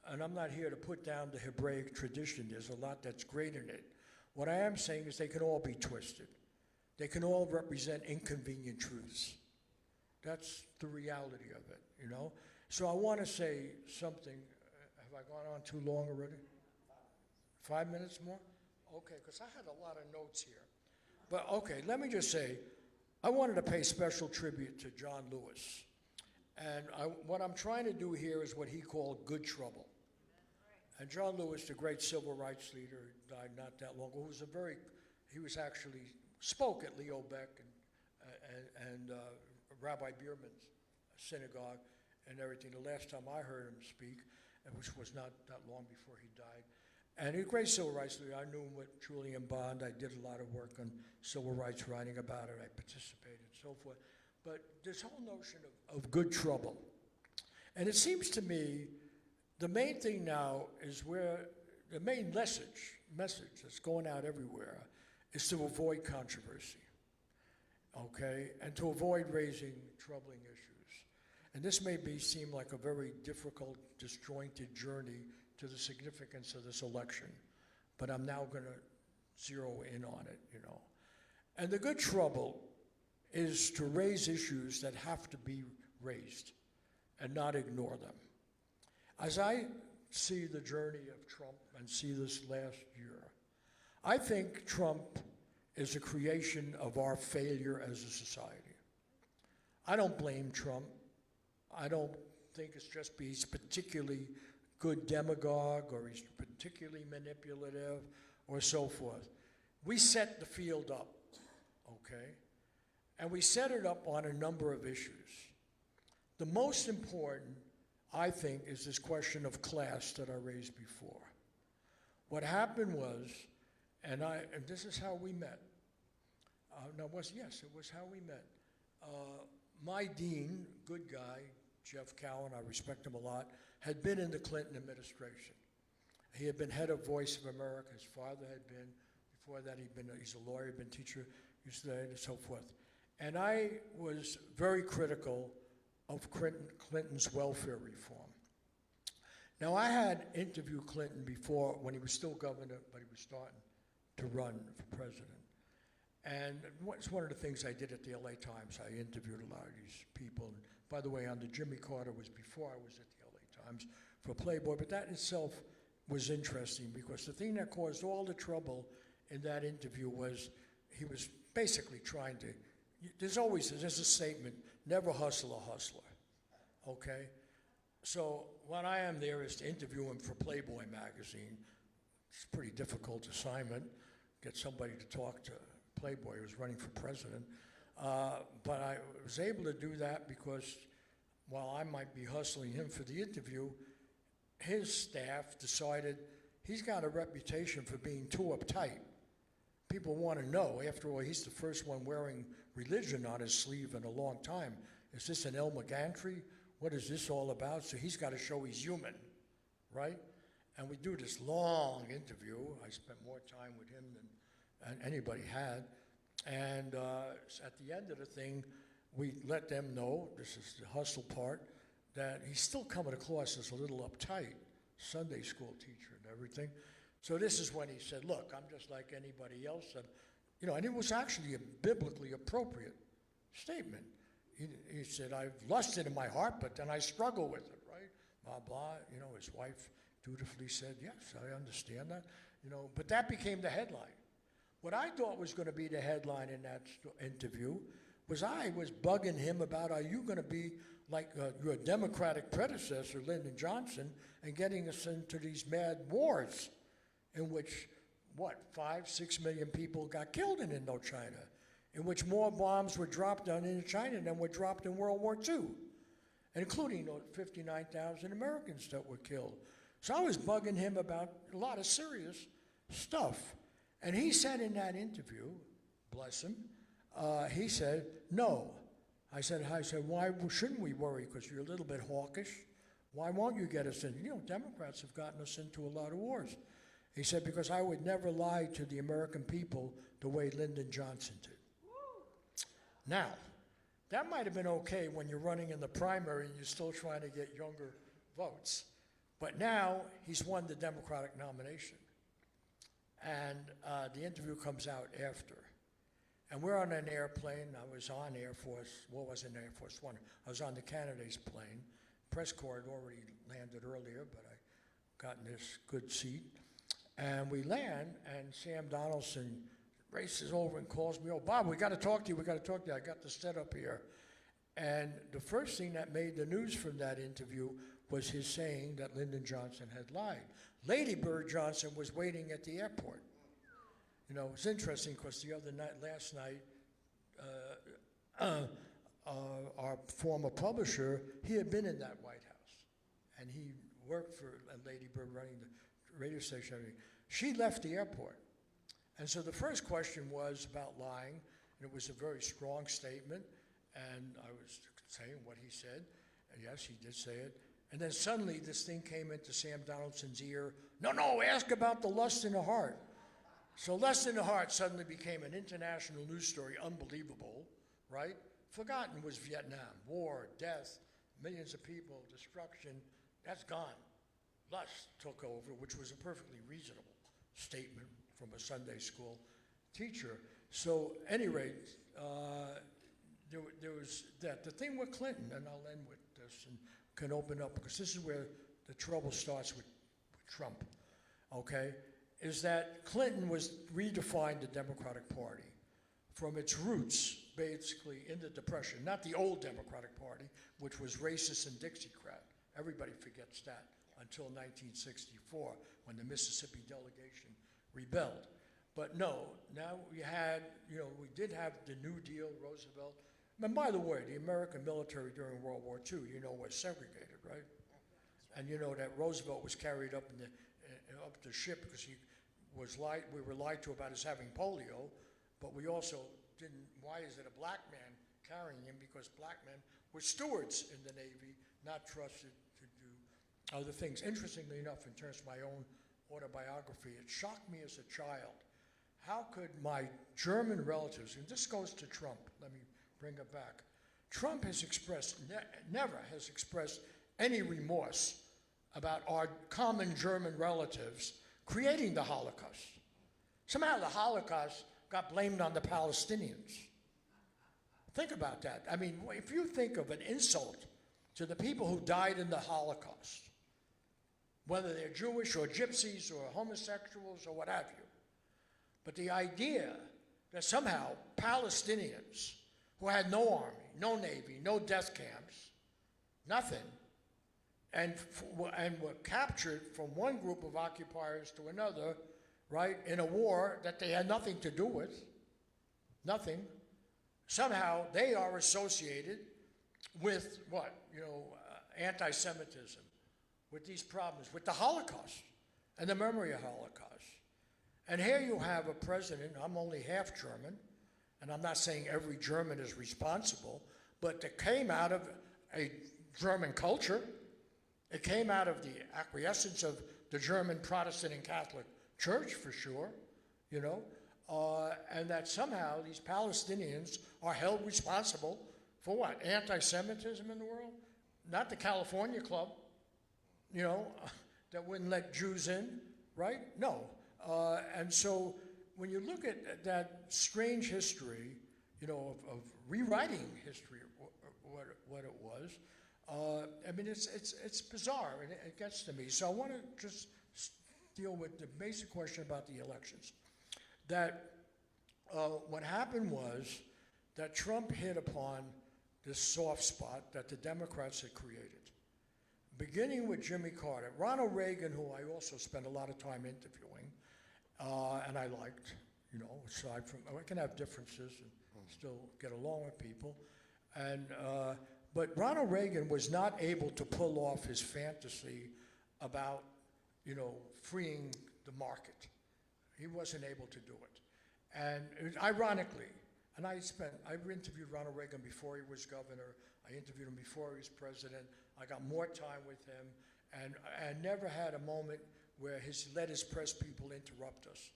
and I'm not here to put down the Hebraic tradition, there's a lot that's great in it. What I am saying is they can all be twisted. They can all represent inconvenient truths. That's the reality of it, So I want to say something. Have I gone on too long already? 5 minutes more? Okay, because I had a lot of notes here. But okay, let me just say, I wanted to pay special tribute to John Lewis. And what I'm trying to do here is what he called good trouble. And John Lewis, the great civil rights leader, died not that long ago, he was actually spoke at Leo Beck and Rabbi Bierman's synagogue and everything. The last time I heard him speak, which was not that long before he died. And he's a great civil rights leader. I knew him with Julian Bond. I did a lot of work on civil rights, writing about it. I participated and so forth. But this whole notion of good trouble. And it seems to me the main thing now is where the main message that's going out everywhere is to avoid controversy, okay, and to avoid raising troubling issues. And this may seem like a very difficult, disjointed journey to the significance of this election, but I'm now going to zero in on it, you know. And the good trouble is to raise issues that have to be raised and not ignore them. As I see the journey of Trump and see this last year, I think Trump is a creation of our failure as a society. I don't blame Trump. I don't think it's just he's particularly good demagogue or he's particularly manipulative or so forth. We set the field up, okay? And we set it up on a number of issues. The most important, I think, is this question of class that I raised before. What happened was, and this is how we met. It was how we met. My dean, good guy, Jeff Cowan, I respect him a lot, had been in the Clinton administration. He had been head of Voice of America. His father had been. Before that, he's a lawyer, been teacher, used to and so forth. And I was very critical of Clinton's welfare reform. Now, I had interviewed Clinton before when he was still governor, but he was starting to run for president. And it's one of the things I did at the LA Times. I interviewed a lot of these people. And by the way, on the Jimmy Carter was before I was at the LA Times for Playboy, but that in itself was interesting because the thing that caused all the trouble in that interview was he was basically trying to, there's a statement, never hustle a hustler, okay? So what I am there is to interview him for Playboy magazine. It's a pretty difficult assignment, get somebody to talk to Playboy who was running for president. But I was able to do that because while I might be hustling him for the interview, his staff decided he's got a reputation for being too uptight. People want to know. After all, he's the first one wearing religion on his sleeve in a long time. Is this an Elmer Gantry? What is this all about? So he's got to show he's human, right? And we do this long interview. I spent more time with him than anybody had. And at the end of the thing, we let them know, this is the hustle part, that he's still coming across as a little uptight, Sunday school teacher and everything. So this is when he said, look, I'm just like anybody else. And, and it was actually a biblically appropriate statement. He said, I've lusted in my heart, but then I struggle with it, right? Blah, blah. His wife dutifully said, yes, I understand that. But that became the headline. What I thought was going to be the headline in that interview was I was bugging him about, are you going to be like your Democratic predecessor, Lyndon Johnson, and getting us into these mad wars in which, 5-6 million people got killed in Indochina, in which more bombs were dropped on Indochina than were dropped in World War II, including 59,000 Americans that were killed. So I was bugging him about a lot of serious stuff. And he said in that interview, bless him, he said, no. I said, why shouldn't we worry? Because you're a little bit hawkish. Why won't you get us in? Democrats have gotten us into a lot of wars. He said, because I would never lie to the American people the way Lyndon Johnson did. Now, that might have been okay when you're running in the primary and you're still trying to get younger votes. But now he's won the Democratic nomination. And the interview comes out after. And we're on an airplane. I was on Air Force, wasn't Air Force One. I was on the candidate's plane. Press corps had already landed earlier, but I got in this good seat. And we land, and Sam Donaldson races over and calls me, oh, Bob, we got to talk to you, I got the setup here. And the first thing that made the news from that interview was his saying that Lyndon Johnson had lied. Lady Bird Johnson was waiting at the airport. It's interesting because last night, our former publisher, he had been in that White House. And he worked for Lady Bird running the radio station. She left the airport. And so the first question was about lying, and it was a very strong statement. And I was saying what he said. And yes, he did say it. And then suddenly this thing came into Sam Donaldson's ear. No, ask about the lust in the heart. So lust in the heart suddenly became an international news story, unbelievable, right? Forgotten was Vietnam, war, death, millions of people, destruction. That's gone. Lust took over, which was a perfectly reasonable statement from a Sunday school teacher. So, at any rate, there was that. The thing with Clinton, and I'll end with this and can open up, because this is where the trouble starts with Trump, okay, is that Clinton redefined the Democratic Party from its roots, basically, in the Depression, not the old Democratic Party, which was racist and Dixiecrat. Everybody forgets that until 1964, when the Mississippi delegation rebelled. But no, now we did have the New Deal, Roosevelt. And by the way, the American military during World War II, was segregated, right? And you know that Roosevelt was carried up up the ship because we were lied to about his having polio, but we also didn't, why is it a black man carrying him? Because black men were stewards in the Navy, not trusted to do other things. Interestingly enough, in terms of my own autobiography, it shocked me as a child. How could my German relatives, and this goes to Trump, let me bring it back. Trump has never has expressed any remorse about our common German relatives creating the Holocaust. Somehow the Holocaust got blamed on the Palestinians. Think about that. I mean, if you think of an insult to the people who died in the Holocaust, whether they're Jewish or gypsies or homosexuals or what have you, but the idea that somehow Palestinians who had no army, no navy, no death camps, nothing, and were captured from one group of occupiers to another, right, in a war that they had nothing to do with, nothing. Somehow they are associated with what? Anti-Semitism, with these problems, with the Holocaust and the memory of Holocaust. And here you have a president, I'm only half German, and I'm not saying every German is responsible, but that came out of a German culture. It came out of the acquiescence of the German Protestant and Catholic Church, for sure, and that somehow these Palestinians are held responsible for what? Anti-Semitism in the world? Not the California Club, that wouldn't let Jews in, right? No. And so when you look at that strange history, of rewriting history, what it was, I mean, it's bizarre, and it gets to me. So I want to just deal with the basic question about the elections. That what happened was that Trump hit upon this soft spot that the Democrats had created, beginning with Jimmy Carter. Ronald Reagan, who I also spent a lot of time interviewing, and I liked, aside from, I can have differences and still get along with people. But Ronald Reagan was not able to pull off his fantasy about, freeing the market. He wasn't able to do it. And ironically, and I interviewed Ronald Reagan before he was governor. I interviewed him before he was president. I got more time with him, and I never had a moment where he let his press people interrupt us.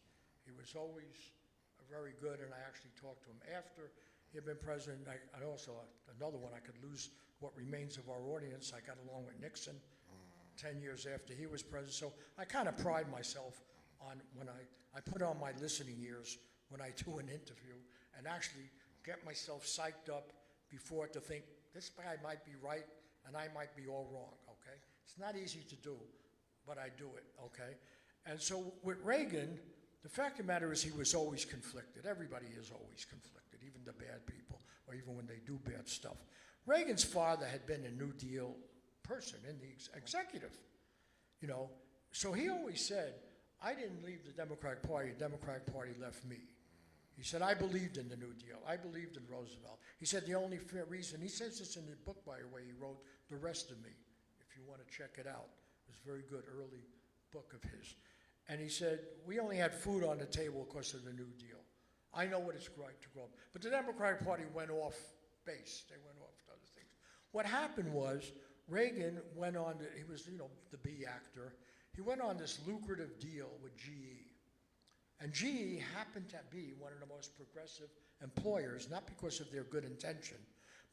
He was always very good, and I actually talked to him after he had been president. I also, another one, I could lose what remains of our audience. I got along with Nixon 10 years after he was president. So I kind of pride myself on when I put on my listening ears when I do an interview and actually get myself psyched up before to think, this guy might be right and I might be all wrong, okay? It's not easy to do, but I do it, okay? And so with Reagan, the fact of the matter is he was always conflicted. Everybody is always conflicted, even the bad people, or even when they do bad stuff. Reagan's father had been a New Deal person in the executive, So he always said, I didn't leave the Democratic Party left me. He said, I believed in the New Deal. I believed in Roosevelt. He said the only fair reason, he says this in the book, by the way, he wrote, The Rest of Me, if you want to check it out. It was a very good early book of his. And he said, we only had food on the table because of the New Deal. I know what it's right to grow up. But the Democratic Party went off base. They went off to other things. What happened was Reagan went on, he was, the B actor. He went on this lucrative deal with GE. And GE happened to be one of the most progressive employers, not because of their good intention,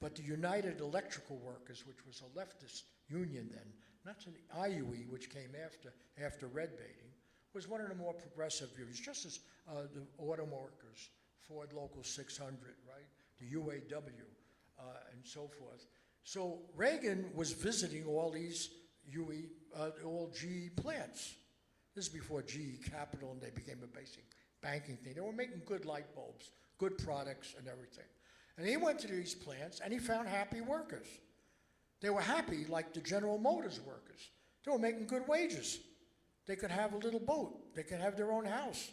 but the United Electrical Workers, which was a leftist union then, not the IUE, which came after red baiting, was one of the more progressive unions, just as the auto workers, Ford Local 600, right, the UAW, and so forth. So Reagan was visiting all these all GE plants. This is before GE Capital and they became a basic banking thing. They were making good light bulbs, good products and everything. And he went to these plants and he found happy workers. They were happy like the General Motors workers. They were making good wages. They could have a little boat. They could have their own house.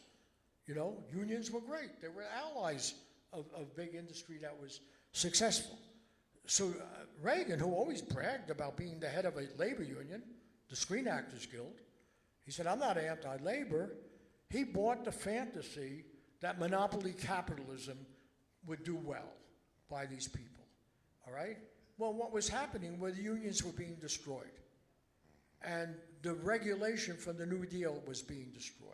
Unions were great. They were allies of big industry that was successful. So Reagan, who always bragged about being the head of a labor union, the Screen Actors Guild, he said, I'm not anti-labor. He bought the fantasy that monopoly capitalism would do well by these people, all right? Well, what was happening were the unions were being destroyed. And the regulation from the New Deal was being destroyed.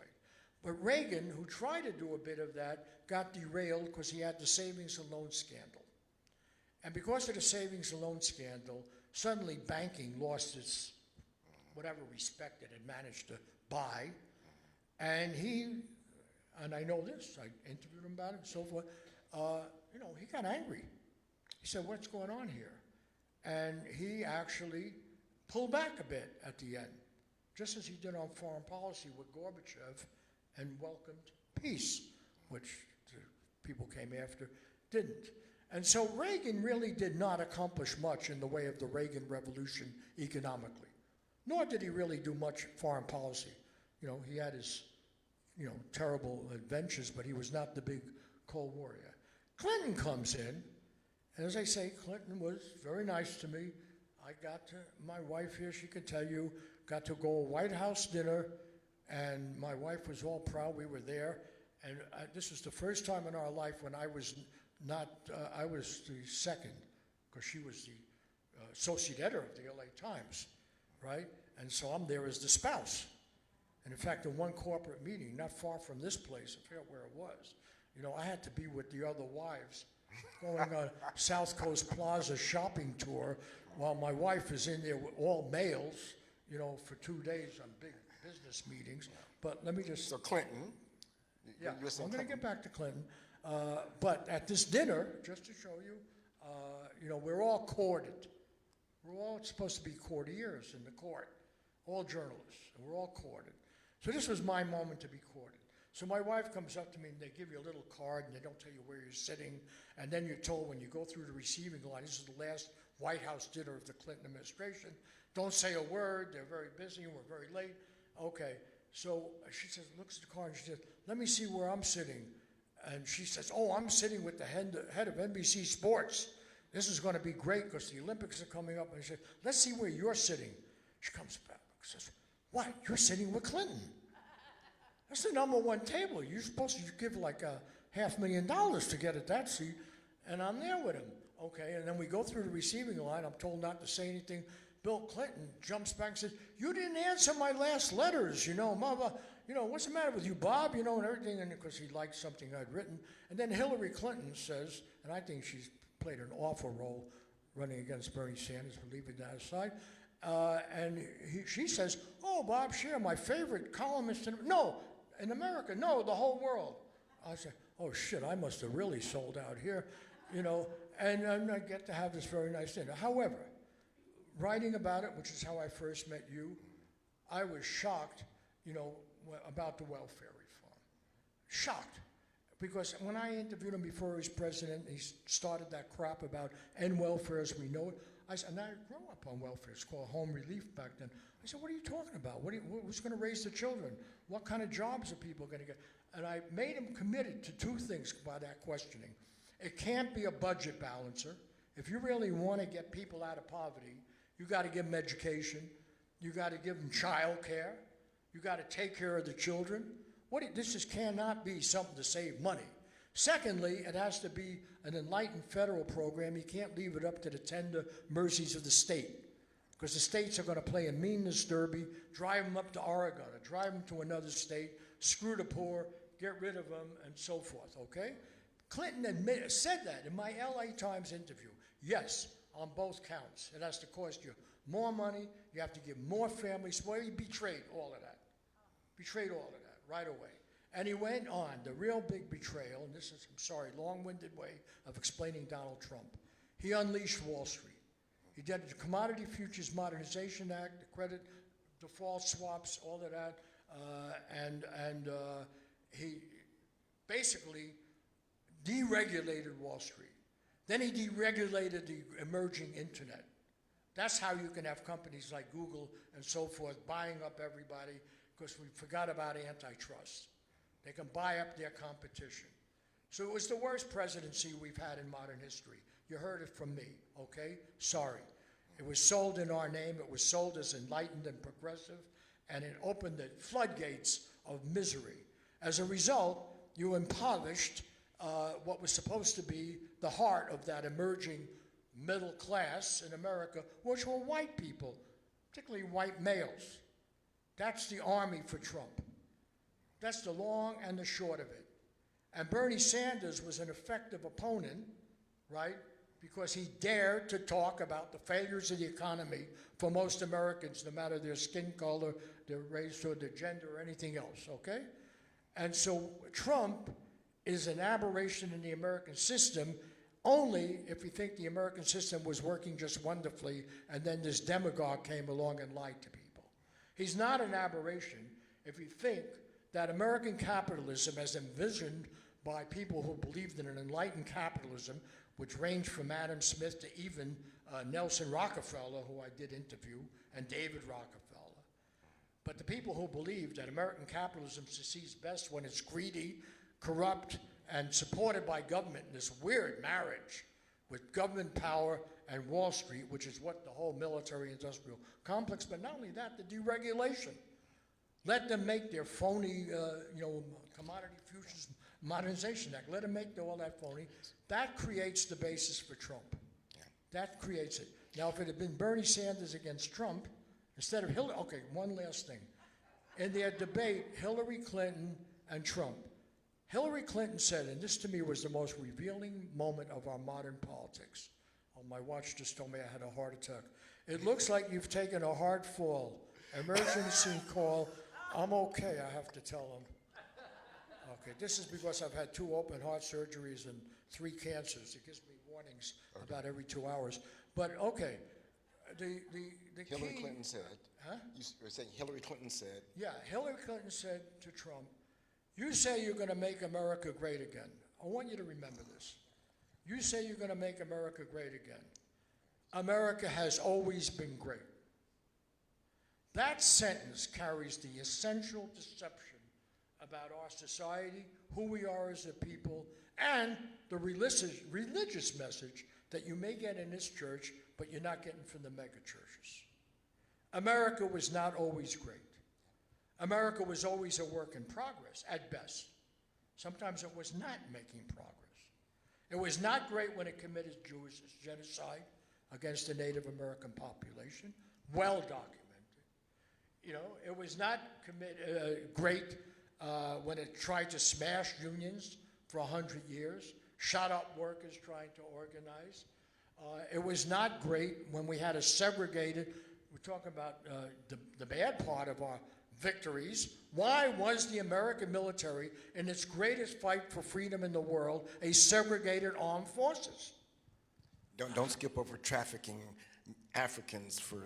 But Reagan, who tried to do a bit of that, got derailed because he had the savings and loan scandal. And because of the savings and loan scandal, suddenly banking lost its whatever respect it had managed to buy. And I know this, I interviewed him about it and so forth, he got angry. He said, what's going on here? And he actually pulled back a bit at the end, just as he did on foreign policy with Gorbachev and welcomed peace, which the people came after didn't. And so Reagan really did not accomplish much in the way of the Reagan Revolution economically, nor did he really do much foreign policy. He had his, terrible adventures, but he was not the big Cold Warrior. Clinton comes in, and as I say, Clinton was very nice to me. My wife here, she could tell you, got to go to a White House dinner, and my wife was all proud we were there. And this was the first time in our life when I was I was the second, because she was the associate editor of the LA Times, right? And so I'm there as the spouse. And in fact, in one corporate meeting, not far from this place, I forget where it was, I had to be with the other wives going on a South Coast Plaza shopping tour while my wife is in there with all males, for 2 days on big business meetings. But let me just... So Clinton. Yeah, I'm going to get back to Clinton. But at this dinner, just to show you, we're all courted. We're all supposed to be courtiers in the court, all journalists, and we're all courted. So this was my moment to be courted. So my wife comes up to me and they give you a little card and they don't tell you where you're sitting. And then you're told when you go through the receiving line, this is the last White House dinner of the Clinton administration. Don't say a word, they're very busy and we're very late. Okay, so she says, looks at the card and she says, let me see where I'm sitting. And she says, oh, I'm sitting with the head of NBC Sports. This is going to be great because the Olympics are coming up. And she said, let's see where you're sitting. She comes back and says, what, you're sitting with Clinton? That's the #1 table. You're supposed to give like $500,000 to get at that seat. And I'm there with him. Okay, and then we go through the receiving line. I'm told not to say anything. Bill Clinton jumps back and says, you didn't answer my last letters, mother. What's the matter with you, Bob? And everything, and because he liked something I'd written. And then Hillary Clinton says, and I think she's played an awful role running against Bernie Sanders, but leaving that aside. She says, oh, Bob Scheer, my favorite columnist in America, no, the whole world. I said, oh, shit, I must have really sold out here, and I get to have this very nice dinner. However, writing about it, which is how I first met you, I was shocked, about the welfare reform. Shocked. Because when I interviewed him before he was president, he started that crap about end welfare as we know it. And I grew up on welfare. It's called home relief back then. I said, what are you talking about? Who's going to raise the children? What kind of jobs are people going to get? And I made him committed to two things by that questioning. It can't be a budget balancer. If you really want to get people out of poverty, you got to give them education. You got to give them child care. You got to take care of the children. This cannot be something to save money. Secondly, it has to be an enlightened federal program. You can't leave it up to the tender mercies of the state. because the states are going to play a meanness derby, drive them up to Oregon, or drive them to another state, screw the poor, get rid of them, and so forth, okay? Clinton said that in my LA Times interview. Yes, on both counts. It has to cost you more money, you have to give more families, well, he betrayed all of that. Betrayed all of that right away. And he went on, the real big betrayal, and this is, I'm sorry, long-winded way of explaining Donald Trump. He unleashed Wall Street. He did the Commodity Futures Modernization Act, the credit default swaps, all of that, and he basically deregulated Wall Street. Then he deregulated the emerging internet. That's how you can have companies like Google and so forth buying up everybody, because we forgot about antitrust. They can buy up their competition. So it was the worst presidency we've had in modern history. You heard it from me, okay? Sorry. It was sold in our name. It was sold as enlightened and progressive, and it opened the floodgates of misery. As a result, you impoverished what was supposed to be the heart of that emerging middle class in America, which were white people, particularly white males. That's the army for Trump. That's the long and the short of it. And Bernie Sanders was an effective opponent, right? Because he dared to talk about the failures of the economy for most Americans, no matter their skin color, their race, or their gender, or anything else, okay? And so Trump is an aberration in the American system only if you think the American system was working just wonderfully and then this demagogue came along and lied to people. He's not an aberration if you think that American capitalism, as envisioned by people who believed in an enlightened capitalism, which ranged from Adam Smith to even Nelson Rockefeller, who I did interview, and David Rockefeller. But the people who believed that American capitalism succeeds best when it's greedy, corrupt, and supported by government in this weird marriage with government power and Wall Street, which is what the whole military-industrial complex, but not only that, the deregulation. Let them make their phony, Commodity Futures Modernization Act. Let them make all that phony. That creates the basis for Trump. Yeah. That creates it. Now, if it had been Bernie Sanders against Trump, instead of Hillary, okay, one last thing. In their debate, Hillary Clinton and Trump, Hillary Clinton said, and this to me was the most revealing moment of our modern politics. Oh, my watch just told me I had a heart attack. It looks like you've taken a hard fall. Emergency call. I'm okay, I have to tell them. Okay, this is because I've had 2 open heart surgeries and 3 cancers. It gives me warnings about every 2 hours. But okay, the Hillary key, Clinton said. Huh? You were saying Hillary Clinton said. Yeah, Hillary Clinton said to Trump, you say you're going to make America great again. I want you to remember this. You say you're going to make America great again. America has always been great. That sentence carries the essential deception about our society, who we are as a people, and the religious message that you may get in this church, but you're not getting from the mega churches. America was not always great. America was always a work in progress, at best. Sometimes it was not making progress. It was not great when it committed Jewish genocide against the Native American population, well documented. You know, it was not great when it tried to smash unions for 100 years, shut up workers trying to organize. It was not great when we had a segregated, we're talking about the bad part of our victories. Why was the American military, in its greatest fight for freedom in the world, a segregated armed forces? Don't skip over trafficking Africans for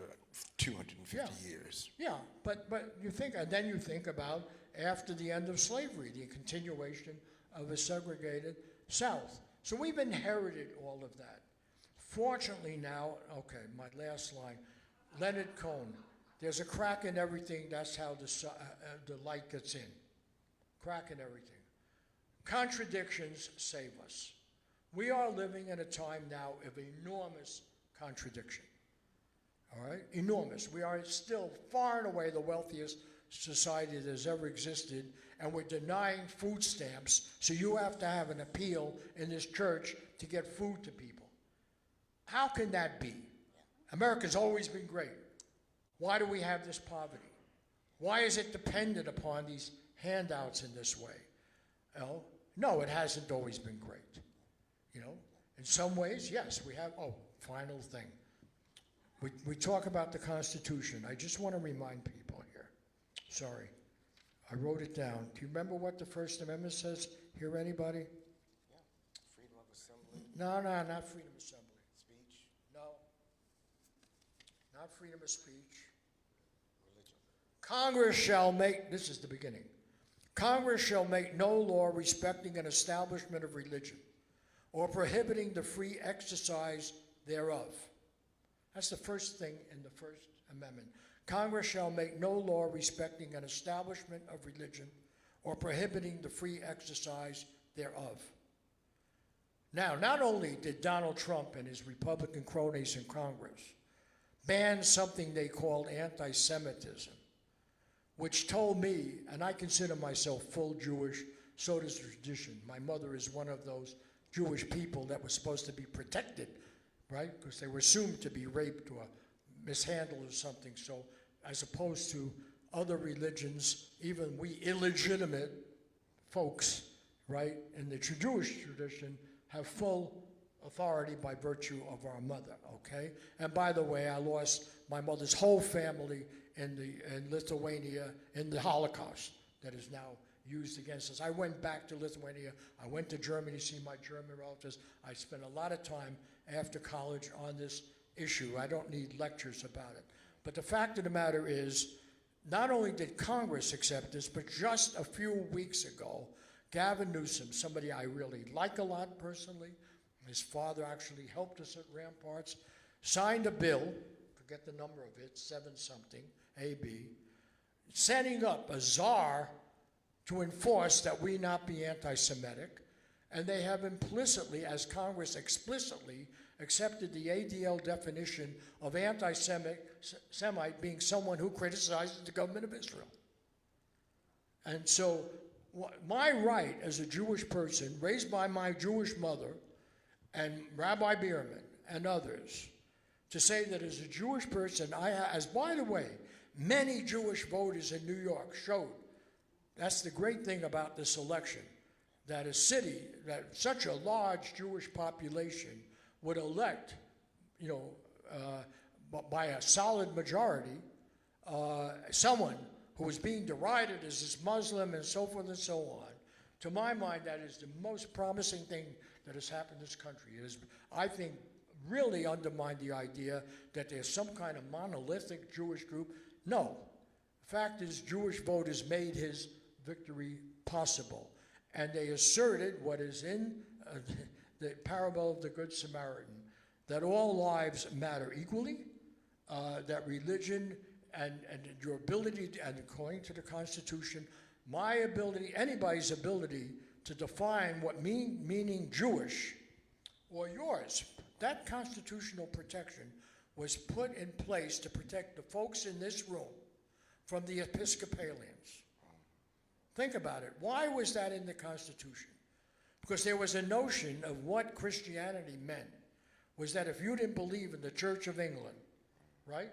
250 years. Yeah, but you think, and then you think about after the end of slavery, the continuation of a segregated South. So we've inherited all of that. Fortunately now, okay, my last line, Leonard Cohen, there's a crack in everything, that's how the light gets in. Crack in everything. Contradictions save us. We are living in a time now of enormous contradiction. All right, enormous. We are still far and away the wealthiest society that has ever existed, and we're denying food stamps, so you have to have an appeal in this church to get food to people. How can that be? America's always been great. Why do we have this poverty? Why is it dependent upon these handouts in this way? Well, no, it hasn't always been great. You know, in some ways, yes, we have. Oh, final thing. We talk about the Constitution. I just want to remind people here. Sorry, I wrote it down. Do you remember what the First Amendment says? Here, anybody? Yeah, freedom of assembly. No, not freedom of assembly. Speech. No, not freedom of speech. Religion. Congress shall make, this is the beginning, Congress shall make no law respecting an establishment of religion or prohibiting the free exercise thereof. That's the first thing in the First Amendment. Congress shall make no law respecting an establishment of religion or prohibiting the free exercise thereof. Now, not only did Donald Trump and his Republican cronies in Congress ban something they called anti-Semitism, which told me, and I consider myself full Jewish, so does the tradition. My mother is one of those Jewish people that was supposed to be protected, right? Because they were assumed to be raped or mishandled or something. So as opposed to other religions, even we illegitimate folks, right, in the Jewish tradition have full authority by virtue of our mother, okay? And by the way, I lost my mother's whole family in Lithuania in the Holocaust that is now used against us. I went back to Lithuania. I went to Germany to see my German relatives. I spent a lot of time after college on this issue. I don't need lectures about it. But the fact of the matter is, not only did Congress accept this, but just a few weeks ago, Gavin Newsom, somebody I really like a lot personally, his father actually helped us at Ramparts, signed a bill, forget the number of it, 7-something, AB, setting up a czar to enforce that we not be anti-Semitic, and they have implicitly, as Congress explicitly, accepted the ADL definition of anti-Semite being someone who criticizes the government of Israel. And so my right as a Jewish person, raised by my Jewish mother and Rabbi Bierman and others, to say that as a Jewish person, as by the way, many Jewish voters in New York showed, that's the great thing about this election, that a city, that such a large Jewish population would elect, you know, by a solid majority, someone who was being derided as this Muslim and so forth and so on. To my mind, that is the most promising thing that has happened in this country. It has, I think, really undermined the idea that there's some kind of monolithic Jewish group. No. The fact is, Jewish voters made his victory possible. And they asserted what is in the parable of the Good Samaritan, that all lives matter equally, that religion and your ability, and according to the Constitution, my ability, anybody's ability to define what meaning Jewish or yours, that constitutional protection was put in place to protect the folks in this room from the Episcopalians. Think about it. Why was that in the Constitution? Because there was a notion of what Christianity meant, was that if you didn't believe in the Church of England, right?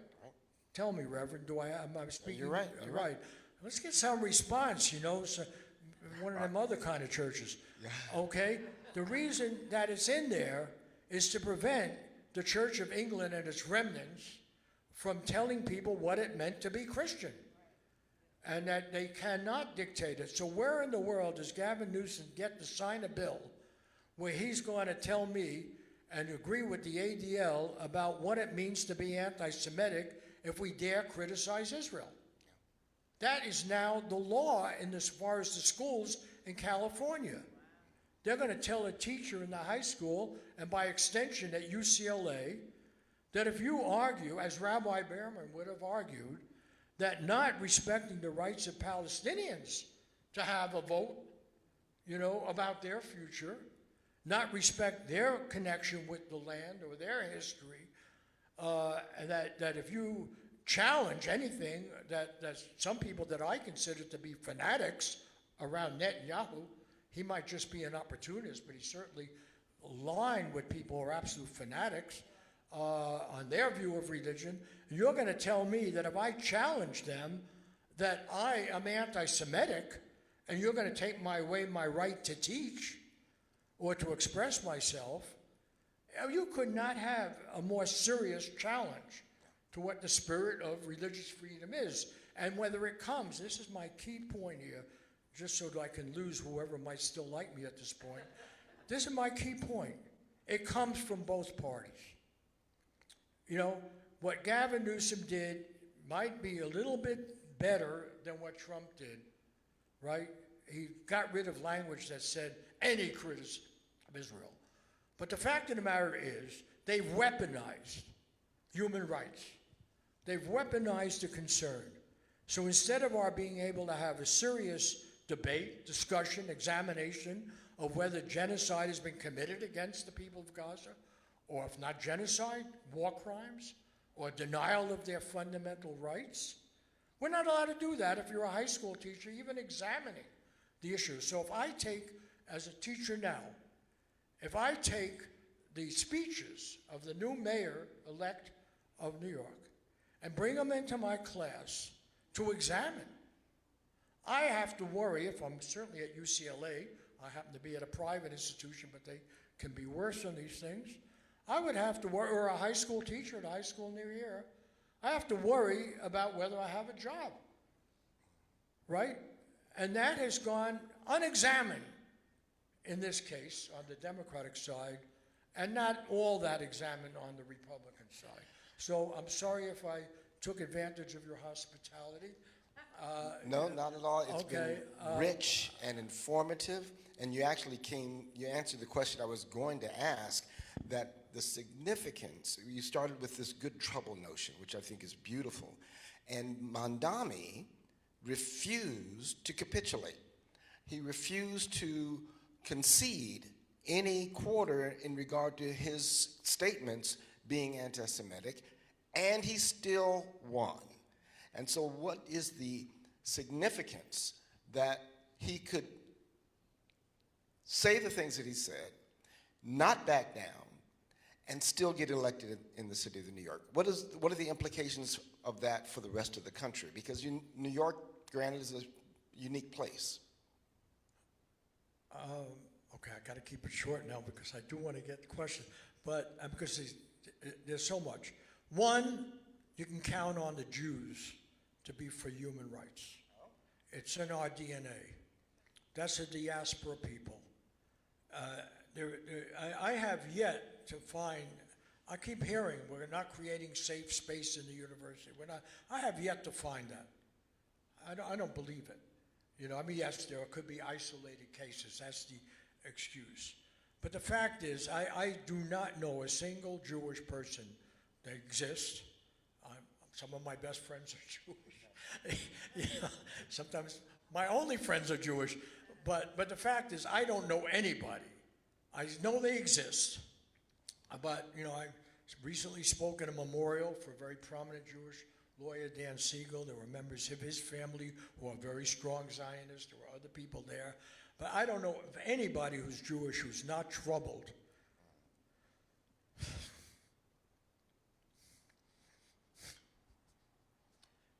Tell me, Reverend, am I speaking? You're right. You're right. Let's get some response, you know, so one of them other kind of churches. Yeah. Okay? The reason that it's in there is to prevent the Church of England and its remnants from telling people what it meant to be Christian, and that they cannot dictate it. So where in the world does Gavin Newsom get to sign a bill where he's going to tell me and agree with the ADL about what it means to be anti-Semitic if we dare criticize Israel? That is now the law as far as the schools in California. They're going to tell a teacher in the high school, and by extension at UCLA, that if you argue, as Rabbi Behrman would have argued, that not respecting the rights of Palestinians to have a vote, you know, about their future, not respect their connection with the land or their history, and that if you challenge anything that some people that I consider to be fanatics around Netanyahu, he might just be an opportunist, but he's certainly aligned with people who are absolute fanatics. on their view of religion. You're going to tell me that if I challenge them that I am anti-Semitic, and you're going to take away my right to teach or to express myself. You could not have a more serious challenge to what the spirit of religious freedom is. And whether it comes, this is my key point here, just so that I can lose whoever might still like me at this point. This is my key point. It comes from both parties. You know, what Gavin Newsom did might be a little bit better than what Trump did, right? He got rid of language that said any criticism of Israel. But the fact of the matter is, they've weaponized human rights. They've weaponized the concern. So instead of our being able to have a serious debate, discussion, examination of whether genocide has been committed against the people of Gaza, or if not genocide, war crimes, or denial of their fundamental rights, we're not allowed to do that if you're a high school teacher, even examining the issue. So if I take, as a teacher now, if I take the speeches of the new mayor-elect of New York and bring them into my class to examine, I have to worry, if I'm certainly at UCLA, I happen to be at a private institution, but they can be worse than these things, I would have to worry, or a high school teacher at a high school near here, I have to worry about whether I have a job, right? And that has gone unexamined in this case on the Democratic side, and not all that examined on the Republican side. So I'm sorry if I took advantage of your hospitality. No, not at all. It's okay, been rich and informative, and you answered the question I was going to ask, that the significance, you started with this good trouble notion, which I think is beautiful, and Mandami refused to capitulate. He refused to concede any quarter in regard to his statements being anti-Semitic, and he still won. And so what is the significance that he could say the things that he said, not back down, and still get elected in the city of New York? What are the implications of that for the rest of the country? Because New York, granted, is a unique place. Okay, I got to keep it short now because I do want to get the question, but because there's so much. One, you can count on the Jews to be for human rights. It's in our DNA. That's a diaspora people. I have yet to find, I keep hearing we're not creating safe space in the university. I have yet to find that. I don't believe it. You know, I mean, yes, there could be isolated cases. That's the excuse. But the fact is, I do not know a single Jewish person that exists. Some of my best friends are Jewish. You know, sometimes my only friends are Jewish. But the fact is, I don't know anybody. I know they exist. But, you know, I recently spoke at a memorial for a very prominent Jewish lawyer, Dan Siegel. There were members of his family who are very strong Zionists. There were other people there. But I don't know of anybody who's Jewish who's not troubled.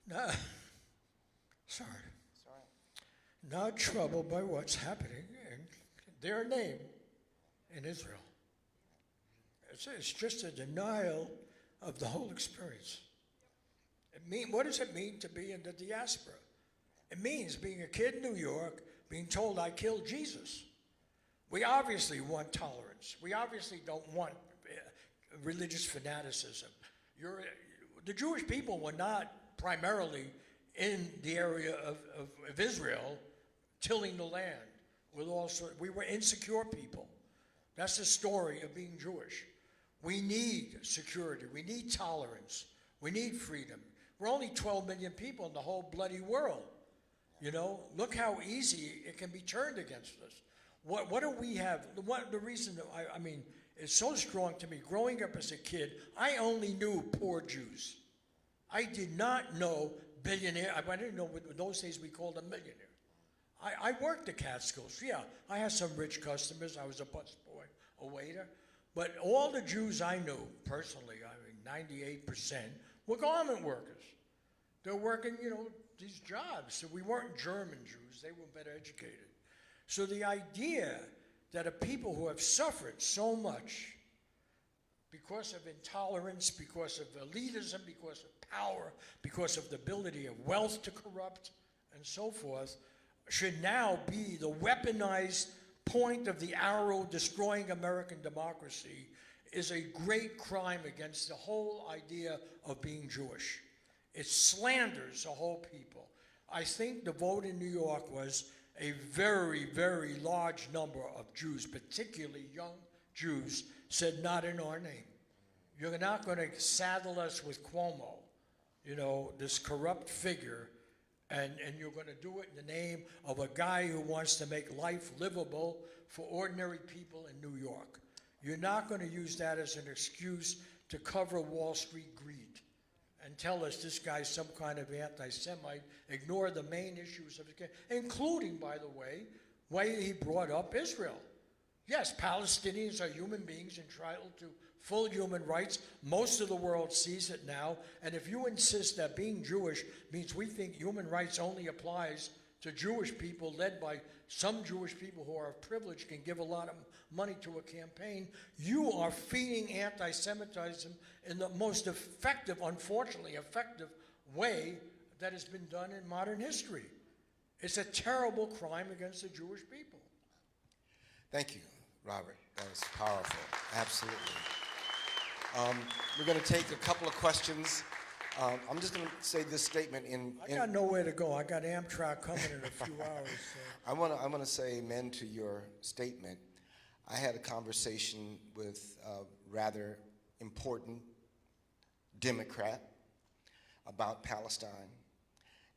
No, sorry. Not troubled by what's happening in their name in Israel. It's just a denial of the whole experience. What does it mean to be in the diaspora? It means being a kid in New York, being told I killed Jesus. We obviously want tolerance. We obviously don't want religious fanaticism. The Jewish people were not primarily in the area of Israel, tilling the land. We were insecure people. That's the story of being Jewish. We need security. We need tolerance. We need freedom. We're only 12 million people in the whole bloody world. You know, look how easy it can be turned against us. What do we have? The reason, I mean, it's so strong to me. Growing up as a kid, I only knew poor Jews. I did not know billionaire. I didn't know, in those days we called them millionaire. I worked at Catskills. Yeah, I had some rich customers. I was a busboy, a waiter. But all the Jews I knew, personally, I mean, 98%, were garment workers. They're working, these jobs. So we weren't German Jews. They were better educated. So the idea that a people who have suffered so much because of intolerance, because of elitism, because of power, because of the ability of wealth to corrupt, and so forth, should now be the weaponized point of the arrow destroying American democracy is a great crime against the whole idea of being Jewish. It slanders a whole people. I think the vote in New York was a very, very large number of Jews, particularly young Jews, said not in our name. You're not going to saddle us with Cuomo, this corrupt figure, and you're going to do it in the name of a guy who wants to make life livable for ordinary people in New York. You're not going to use that as an excuse to cover Wall Street greed and tell us this guy's some kind of anti-Semite, ignore the main issues of the case, including, by the way he brought up Israel. Yes, Palestinians are human beings entitled to full human rights. Most of the world sees it now. And if you insist that being Jewish means we think human rights only applies to Jewish people led by some Jewish people who are privileged, can give a lot of money to a campaign, you are feeding anti-Semitism in the most effective, unfortunately effective way that has been done in modern history. It's a terrible crime against the Jewish people. Thank you, Robert. That was powerful. Absolutely. We're going to take a couple of questions. I'm just going to say this statement I got nowhere to go. I got Amtrak coming in a few hours. So. I want to say amen to your statement. I had a conversation with a rather important Democrat about Palestine,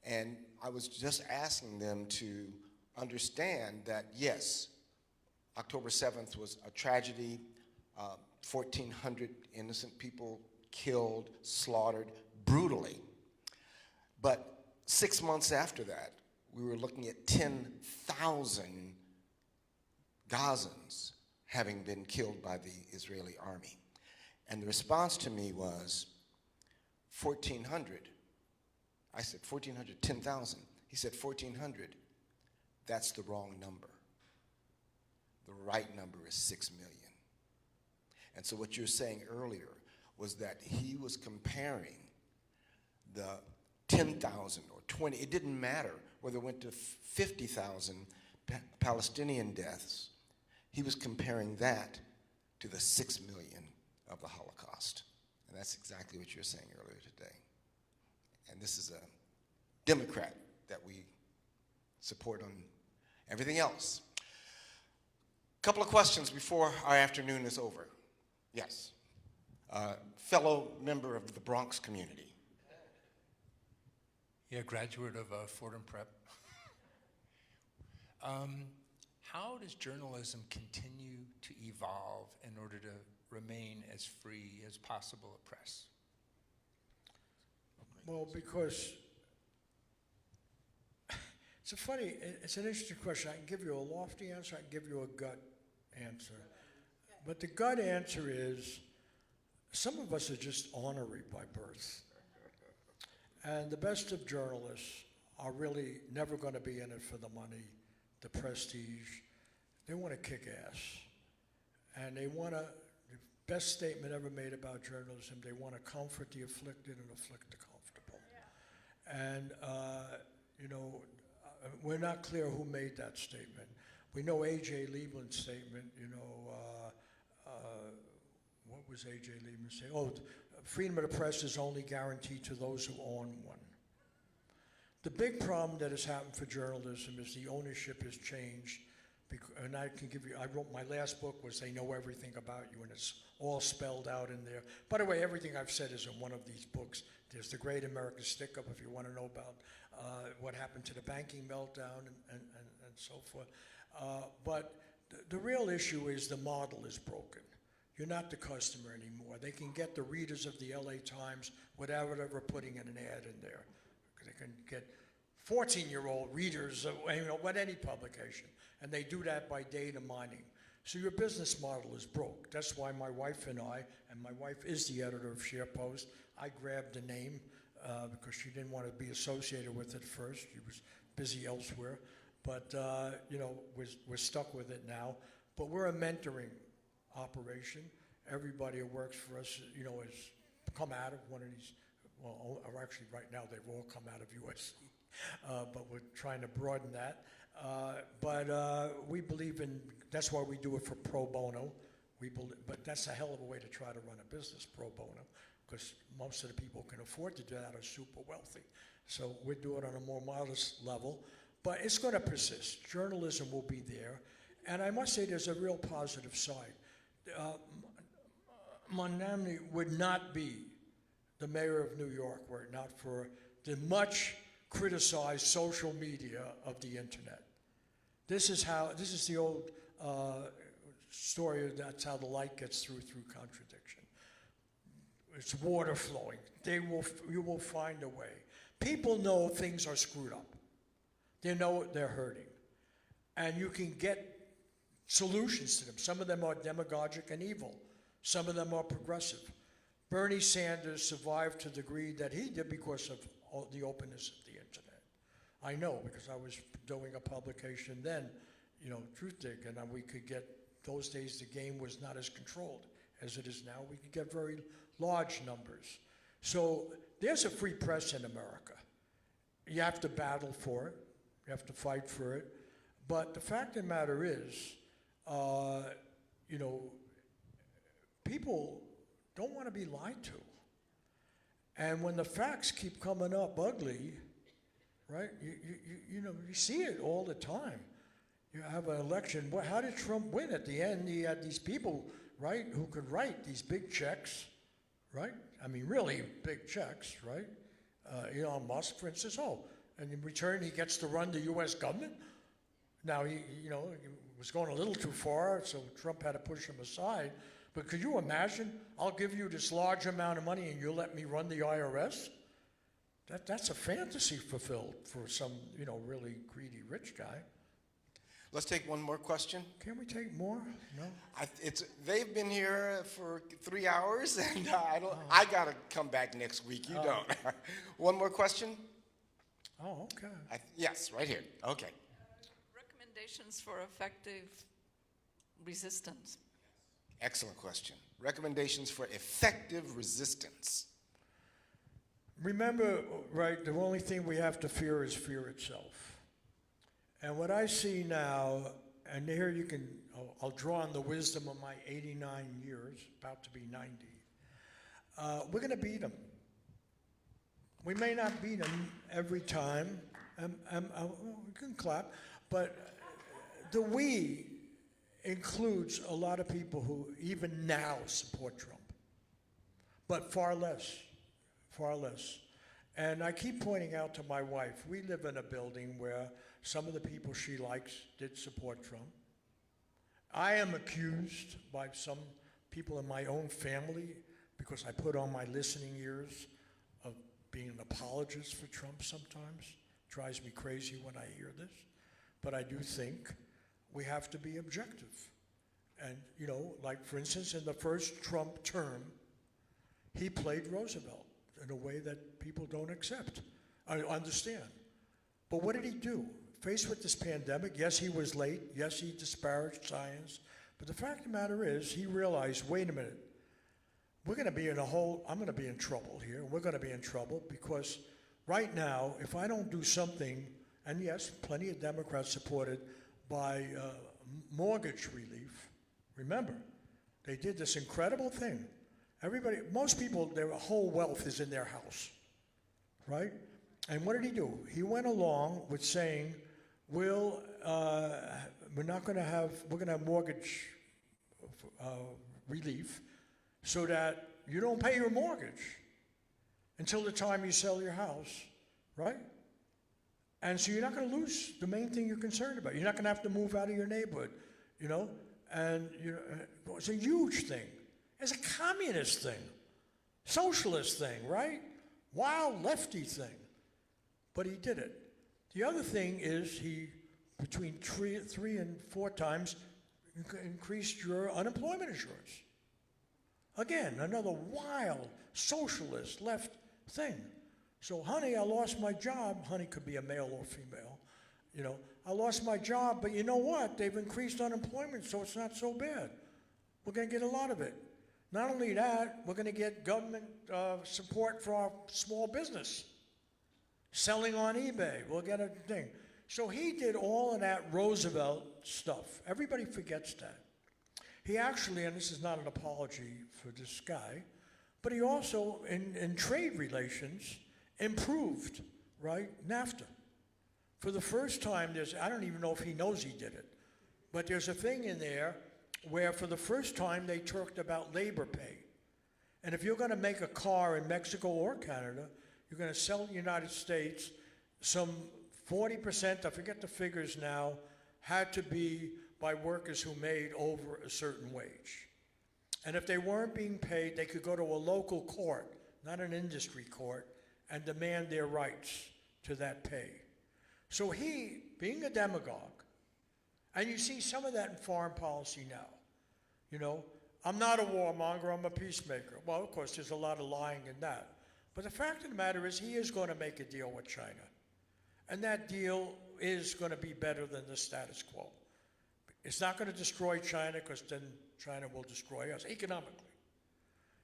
and I was just asking them to understand that, yes, October 7th was a tragedy, 1,400 innocent people killed, slaughtered, brutally. But 6 months after that, we were looking at 10,000 Gazans having been killed by the Israeli army. And the response to me was 1,400. I said 1,400, 10,000. He said 1,400. That's the wrong number. The right number is 6 million. And so what you were saying earlier was that he was comparing the 10,000 or 20, it didn't matter whether it went to 50,000 Palestinian deaths. He was comparing that to the 6 million of the Holocaust. And that's exactly what you were saying earlier today. And this is a Democrat that we support on everything else. A couple of questions before our afternoon is over. Yes. Fellow member of the Bronx community. Yeah, graduate of Fordham Prep. How does journalism continue to evolve in order to remain as free as possible a press? Well, because it's an interesting question. I can give you a lofty answer, I can give you a gut answer. But the gut answer is, some of us are just ornery by birth. And the best of journalists are really never going to be in it for the money, the prestige. They want to kick ass. And they want to, the best statement ever made about journalism, they want to comfort the afflicted and afflict the comfortable. Yeah. And, we're not clear who made that statement. We know A.J. Liebland's statement, what was A.J. Liebland saying? Oh, freedom of the press is only guaranteed to those who own one. The big problem that has happened for journalism is the ownership has changed. And I can give you, I wrote, my last book was They Know Everything About You, and it's all spelled out in there. By the way, everything I've said is in one of these books. There's The Great American Stick-Up, if you want to know about what happened to the banking meltdown and so forth. But the real issue is the model is broken. You're not the customer anymore. They can get the readers of the LA Times without ever putting in an ad in there. They can get 14-year-old readers of any publication, and they do that by data mining. So your business model is broke. That's why my wife and my wife is the editor of Scheer Post. I grabbed the name because she didn't want to be associated with it first. She was busy elsewhere. But, we're stuck with it now. But we're a mentoring operation. Everybody who works for us, has come out of one of these, well, or actually right now they've all come out of USC. But we're trying to broaden that. We believe in, that's why we do it for pro bono. But that's a hell of a way to try to run a business, pro bono, because most of the people who can afford to do that are super wealthy. So we do it on a more modest level. But it's going to persist. Journalism will be there. And I must say there's a real positive side. Monamni would not be the mayor of New York were it not for the much criticized social media of the internet. This is the old story, that's how the light gets through contradiction. It's water flowing. You will find a way. People know things are screwed up. They know they're hurting. And you can get solutions to them. Some of them are demagogic and evil. Some of them are progressive. Bernie Sanders survived to the degree that he did because of the openness of the internet. I know, because I was doing a publication then, Truthdig, and we could get, those days the game was not as controlled as it is now. We could get very large numbers. So there's a free press in America. You have to battle for it. You have to fight for it. But the fact of the matter is, people don't want to be lied to. And when the facts keep coming up ugly, right, you see it all the time. You have an election. How did Trump win? At the end, he had these people, right, who could write these big checks, right? I mean, really big checks, right? Elon Musk, for instance, and in return, he gets to run the U.S. government. Now, he was going a little too far, so Trump had to push him aside. But could you imagine, I'll give you this large amount of money and you'll let me run the IRS? That's a fantasy fulfilled for some, really greedy rich guy. Let's take one more question. Can we take more? No? They've been here for 3 hours, and I got to come back next week. You don't. One more question? Oh, okay. Yes, right here. Okay. Recommendations for effective resistance. Excellent question. Recommendations for effective resistance. Remember, right, the only thing we have to fear is fear itself. And what I see now, and here I'll draw on the wisdom of my 89 years, about to be 90. We're going to beat them. We may not beat them every time. We can clap, but the we includes a lot of people who even now support Trump, but far less. And I keep pointing out to my wife, we live in a building where some of the people she likes did support Trump. I am accused by some people in my own family, because I put on my listening ears, of being an apologist for Trump sometimes. It drives me crazy when I hear this. But I do think we have to be objective. And, like for instance, in the first Trump term, he played Roosevelt in a way that people don't understand. But what did he do? Faced with this pandemic, yes, he was late. Yes, he disparaged science. But the fact of the matter is, he realized, wait a minute, I'm going to be in trouble here. We're going to be in trouble because right now, if I don't do something, and yes, plenty of Democrats supported by mortgage relief. Remember, they did this incredible thing. Most people, their whole wealth is in their house, right? And what did he do? He went along with saying, we're going to have mortgage relief so that you don't pay your mortgage until the time you sell your house, right? And so you're not going to lose the main thing you're concerned about. You're not going to have to move out of your neighborhood, And it's a huge thing. It's a communist thing, socialist thing, right? Wild lefty thing. But he did it. The other thing is between three and four times, increased your unemployment insurance. Again, another wild socialist left thing. So, honey, I lost my job. Honey could be a male or female. You know, I lost my job, but you know what? They've increased unemployment, so it's not so bad. We're going to get a lot of it. Not only that, we're going to get government support for our small business. Selling on eBay, we'll get a thing. So he did all of that Roosevelt stuff. Everybody forgets that. He actually, and this is not an apology for this guy, but he also, in trade relations, improved, right, NAFTA. For the first time, I don't even know if he knows he did it, but there's a thing in there where for the first time they talked about labor pay. And if you're going to make a car in Mexico or Canada, you're going to sell in the United States, some 40%, I forget the figures now, had to be by workers who made over a certain wage. And if they weren't being paid, they could go to a local court, not an industry court, and demand their rights to that pay. So he, being a demagogue, and you see some of that in foreign policy now, you know, I'm not a warmonger, I'm a peacemaker. Well, of course, there's a lot of lying in that. But the fact of the matter is he is going to make a deal with China. And that deal is going to be better than the status quo. It's not going to destroy China because then China will destroy us economically,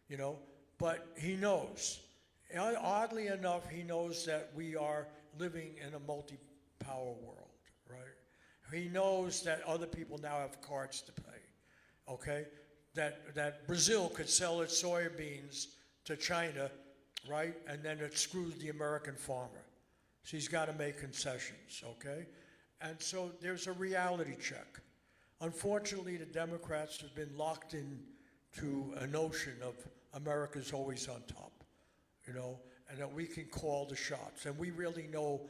you know. But he knows. Oddly enough, he knows that we are living in a multi-power world, right? He knows that other people now have cards to play, okay? That Brazil could sell its soybeans to China, right? And then it screws the American farmer. So he's got to make concessions, okay? And so there's a reality check. Unfortunately, the Democrats have been locked into a notion of America's always on top, you know, and that we can call the shots. And we really know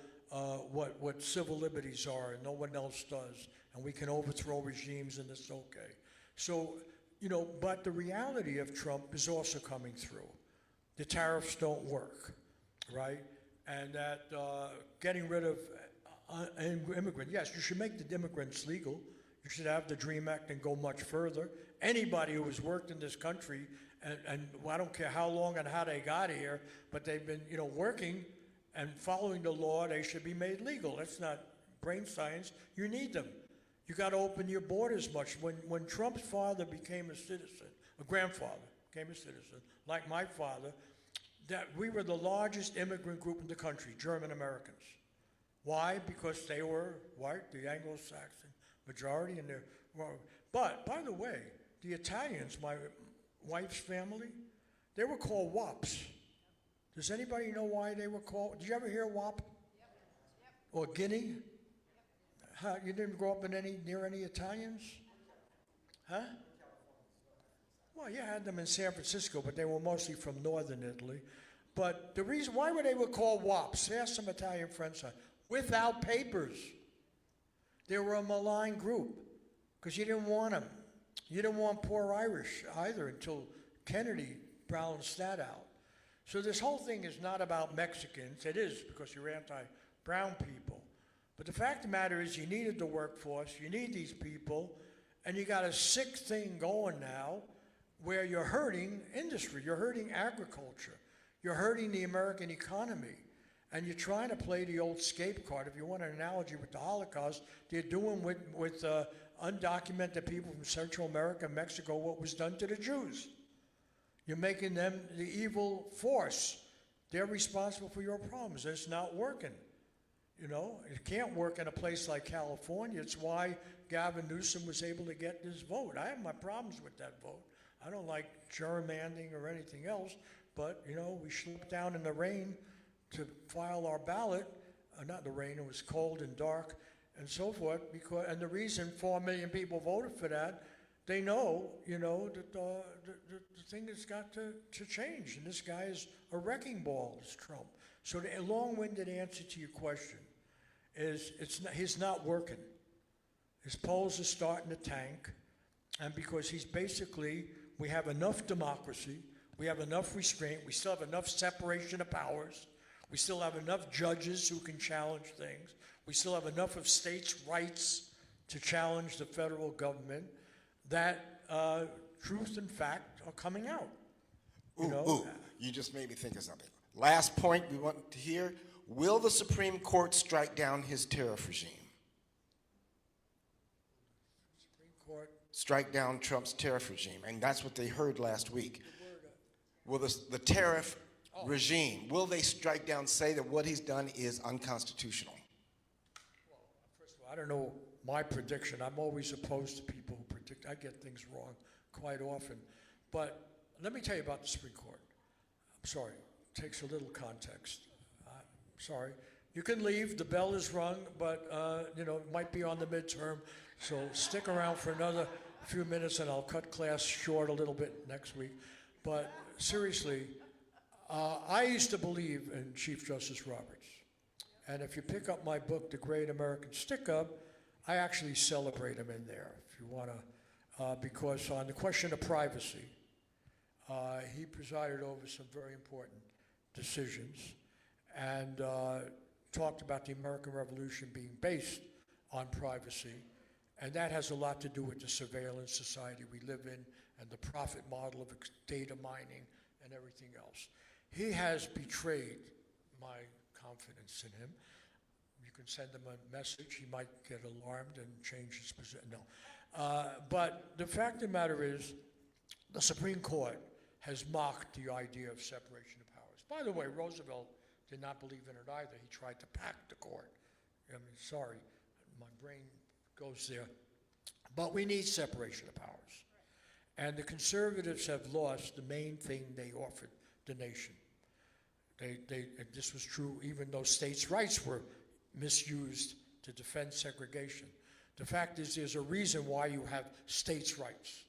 what civil liberties are, and no one else does. And we can overthrow regimes, and it's okay. So, you know, but the reality of Trump is also coming through. The tariffs don't work, right? And that getting rid of immigrants, yes, you should make the immigrants legal. You should have the DREAM Act and go much further. Anybody who has worked in this country, and I don't care how long and how they got here, but they've been, you know, working and following the law, they should be made legal. That's not brain science. You need them. You got to open your borders much. When Trump's father became a citizen, a grandfather became a citizen, like my father, that we were the largest immigrant group in the country, German Americans. Why? Because they were white, the Anglo-Saxon majority, and they're, but by the way, the Italians, my wife's family, they were called WAPs. Does anybody know why they were called? Did you ever hear WAP? Yep. Or Guinea? Huh? You didn't grow up near any Italians? Huh? Well, you had them in San Francisco, but they were mostly from northern Italy. But the reason why they were called WAPs, ask some Italian friends, without papers. They were a malign group because you didn't want them. You didn't want poor Irish either until Kennedy balanced that out. So this whole thing is not about Mexicans. It is because you're anti-brown people. But the fact of the matter is you needed the workforce, you need these people, and you got a sick thing going now where you're hurting industry, you're hurting agriculture, you're hurting the American economy, and you're trying to play the old scapegoat. If you want an analogy with the Holocaust, they're doing with undocumented people from Central America and Mexico what was done to the Jews. You're making them the evil force. They're responsible for your problems. It's not working. You know, it can't work in a place like California. It's why Gavin Newsom was able to get this vote. I have my problems with that vote. I don't like gerrymandering or anything else, but, you know, we slept down in the rain to file our ballot. Not the rain, it was cold and dark and so forth. And the reason 4 million people voted for that, they know, you know, that the thing has got to change. And this guy is a wrecking ball, this Trump. So the long-winded answer to your question is he's not working. His polls are starting to tank. And because he's basically, we have enough democracy, we have enough restraint, we still have enough separation of powers, we still have enough judges who can challenge things, we still have enough of states' rights to challenge the federal government. that truth and fact are coming out. You just made me think of something. Last point we want to hear, will the Supreme Court strike down his tariff regime? Supreme Court. Strike down Trump's tariff regime, and that's what they heard last week. Will the tariff regime, will they strike down, say that what he's done is unconstitutional? Well, first of all, I don't know my prediction. I'm always opposed to people who predict. I get things wrong quite often. But let me tell you about the Supreme Court. I'm sorry, it takes a little context. Sorry. You can leave, the bell is rung, but it might be on the midterm, so stick around for another few minutes and I'll cut class short a little bit next week. But seriously, I used to believe in Chief Justice Roberts. And if you pick up my book, The Great American Stick-Up, I actually celebrate him in there, if you want to, because on the question of privacy, he presided over some very important decisions and talked about the American Revolution being based on privacy. And that has a lot to do with the surveillance society we live in and the profit model of data mining and everything else. He has betrayed my confidence in him. You can send him a message. He might get alarmed and change his position. No. But the fact of the matter is, the Supreme Court has mocked the idea of separation of powers. By the way, Roosevelt did not believe in it either. He tried to pack the court. I mean, sorry, my brain goes there. But we need separation of powers. And the conservatives have lost the main thing they offered the nation. And this was true even though states' rights were misused to defend segregation. The fact is, there's a reason why you have states' rights.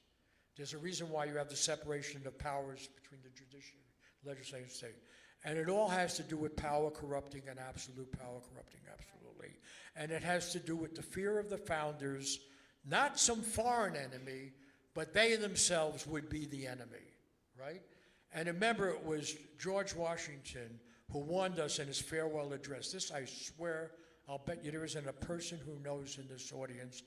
There's a reason why you have the separation of powers between the judiciary, legislative, state. And it all has to do with power corrupting and absolute power corrupting absolutely. And it has to do with the fear of the founders, not some foreign enemy, but they themselves would be the enemy, right? And remember, it was George Washington who warned us in his farewell address. This, I swear, I'll bet you there isn't a person who knows in this audience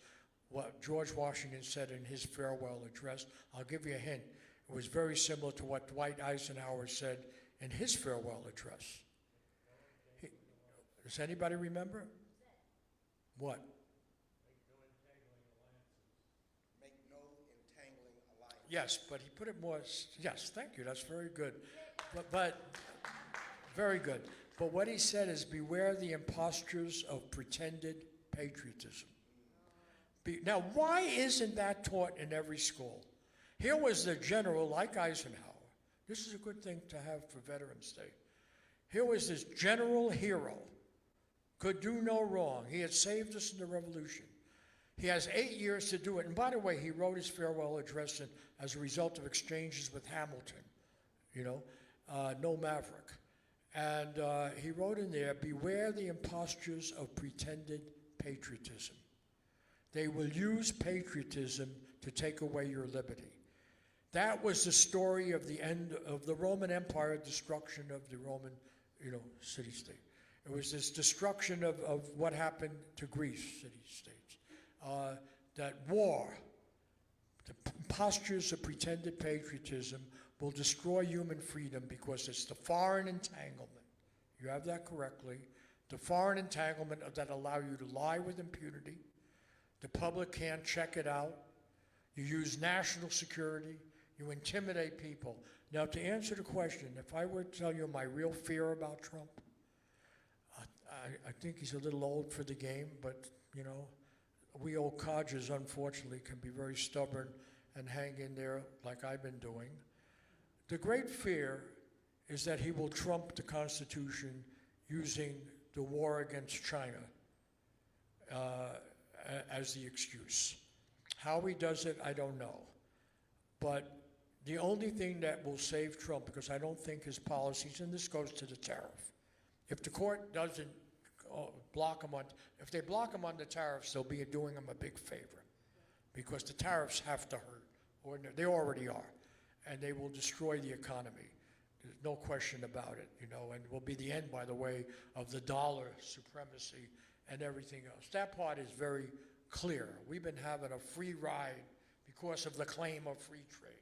what George Washington said in his farewell address. I'll give you a hint. It was very similar to what Dwight Eisenhower said in his farewell address. Does anybody remember? What? Make no entangling alliances. Yes, but he put it more, yes, thank you, that's very good. But very good. But what he said is, beware the impostures of pretended patriotism. Now, why isn't that taught in every school? Here was the general, like Eisenhower. This is a good thing to have for Veterans Day. Here was this general hero, could do no wrong. He had saved us in the Revolution. He has 8 years to do it. And by the way, he wrote his farewell address as a result of exchanges with Hamilton, no Maverick. And he wrote in there, beware the impostures of pretended patriotism. They will use patriotism to take away your liberty. That was the story of the end of the Roman Empire, destruction of the Roman, city-state. It was this destruction of what happened to Greece, city-states. That war, the postures of pretended patriotism will destroy human freedom because it's the foreign entanglement. You have that correctly. The foreign entanglement that allow you to lie with impunity. The public can't check it out. You use national security. You intimidate people. Now, to answer the question, if I were to tell you my real fear about Trump, I think he's a little old for the game, but, we old codgers, unfortunately, can be very stubborn and hang in there like I've been doing. The great fear is that he will trump the Constitution using the war against China as the excuse. How he does it, I don't know. But the only thing that will save Trump, because I don't think his policies, and this goes to the tariff, if the court doesn't block him on, if they block him on the tariffs, they'll be doing him a big favor, because the tariffs have to hurt, or they already are, and they will destroy the economy. There's no question about it, and will be the end, by the way, of the dollar supremacy and everything else. That part is very clear. We've been having a free ride because of the claim of free trade.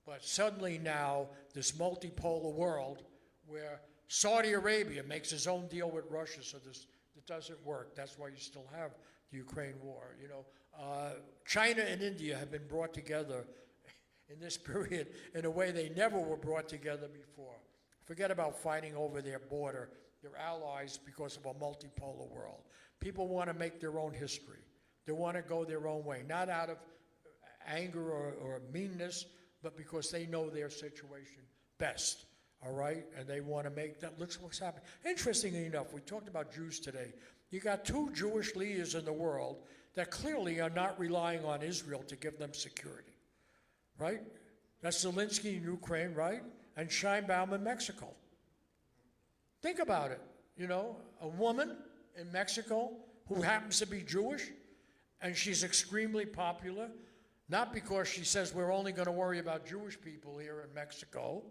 But suddenly now, this multipolar world where Saudi Arabia makes its own deal with Russia, so it doesn't work. That's why you still have the Ukraine war. You know, China and India have been brought together in this period in a way they never were brought together before. Forget about fighting over their border. They're allies because of a multipolar world. People want to make their own history. They want to go their own way, not out of anger or meanness, but because they know their situation best, all right? And they want to make that, look what's happening. Interestingly enough, we talked about Jews today. You got two Jewish leaders in the world that clearly are not relying on Israel to give them security, right? That's Zelensky in Ukraine, right? And Scheinbaum in Mexico. Think about it, you know, a woman in Mexico who happens to be Jewish, and she's extremely popular, not because she says we're only going to worry about Jewish people here in Mexico,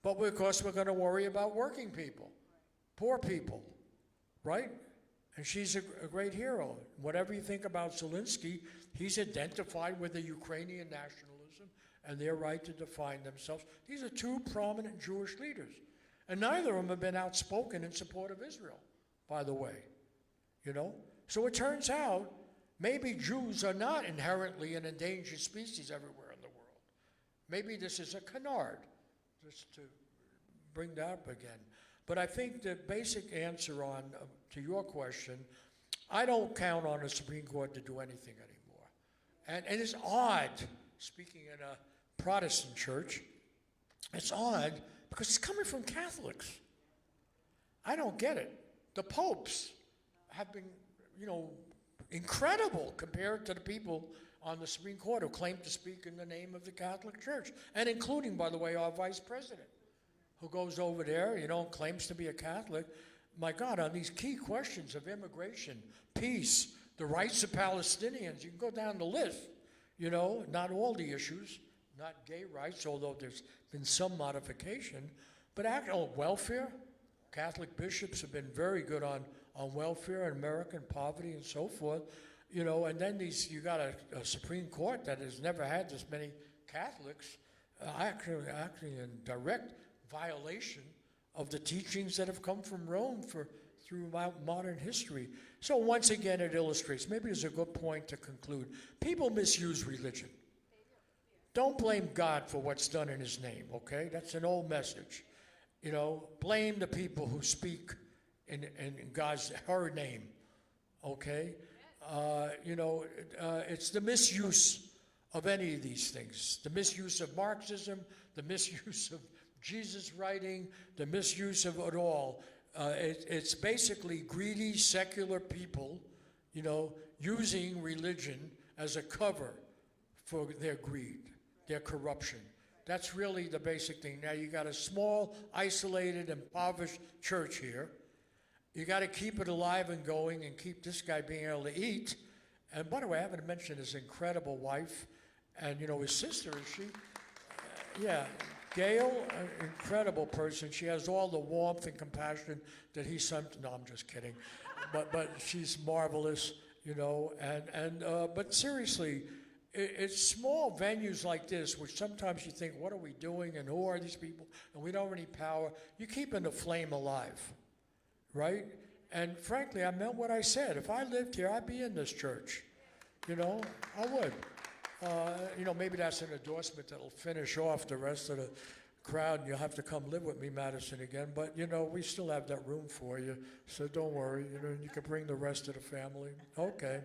but because we're going to worry about working people, poor people, right? And she's a great hero. Whatever you think about Zelensky, he's identified with the Ukrainian nationalism and their right to define themselves. These are two prominent Jewish leaders. And neither of them have been outspoken in support of Israel, by the way. You know? So it turns out maybe Jews are not inherently an endangered species everywhere in the world. Maybe this is a canard, just to bring that up again. But I think the basic answer on to your question, I don't count on the Supreme Court to do anything anymore. And it's odd, speaking in a Protestant church, it's odd because it's coming from Catholics. I don't get it. The popes have been, you know, incredible compared to the people on the Supreme Court who claim to speak in the name of the Catholic Church, and including, by the way, our vice president, who goes over there, you know, claims to be a Catholic. My God, on these key questions of immigration, peace, the rights of Palestinians, you can go down the list, you know, not all the issues, not gay rights, although there's been some modification, but welfare. Catholic bishops have been very good on welfare and American poverty and so forth, you know, and then you got a Supreme Court that has never had this many Catholics actually in direct violation of the teachings that have come from Rome through modern history. So once again, it illustrates, maybe it's a good point to conclude, people misuse religion. Don't blame God for what's done in his name, okay? That's an old message. You know, blame the people who speak in her name, okay? You know, it's the misuse of any of these things. The misuse of Marxism, the misuse of Jesus' writing, the misuse of it all. It's basically greedy, secular people, you know, using religion as a cover for their greed, their corruption. That's really the basic thing. Now, you got a small, isolated, impoverished church here. You got to keep it alive and going and keep this guy being able to eat. And by the way, I haven't mentioned his incredible wife and, you know, his sister, is she? Yeah. Gail, an incredible person. She has all the warmth and compassion that he sent. No, I'm just kidding. But she's marvelous, you know. But seriously, it's small venues like this, which sometimes you think, what are we doing and who are these people? And we don't have any power. You're keeping the flame alive, right? And frankly, I meant what I said. If I lived here, I'd be in this church. You know, I would. You know, maybe that's an endorsement that'll finish off the rest of the crowd, and you'll have to come live with me, Madison, again. But, you know, we still have that room for you, so don't worry. You know, you can bring the rest of the family. Okay.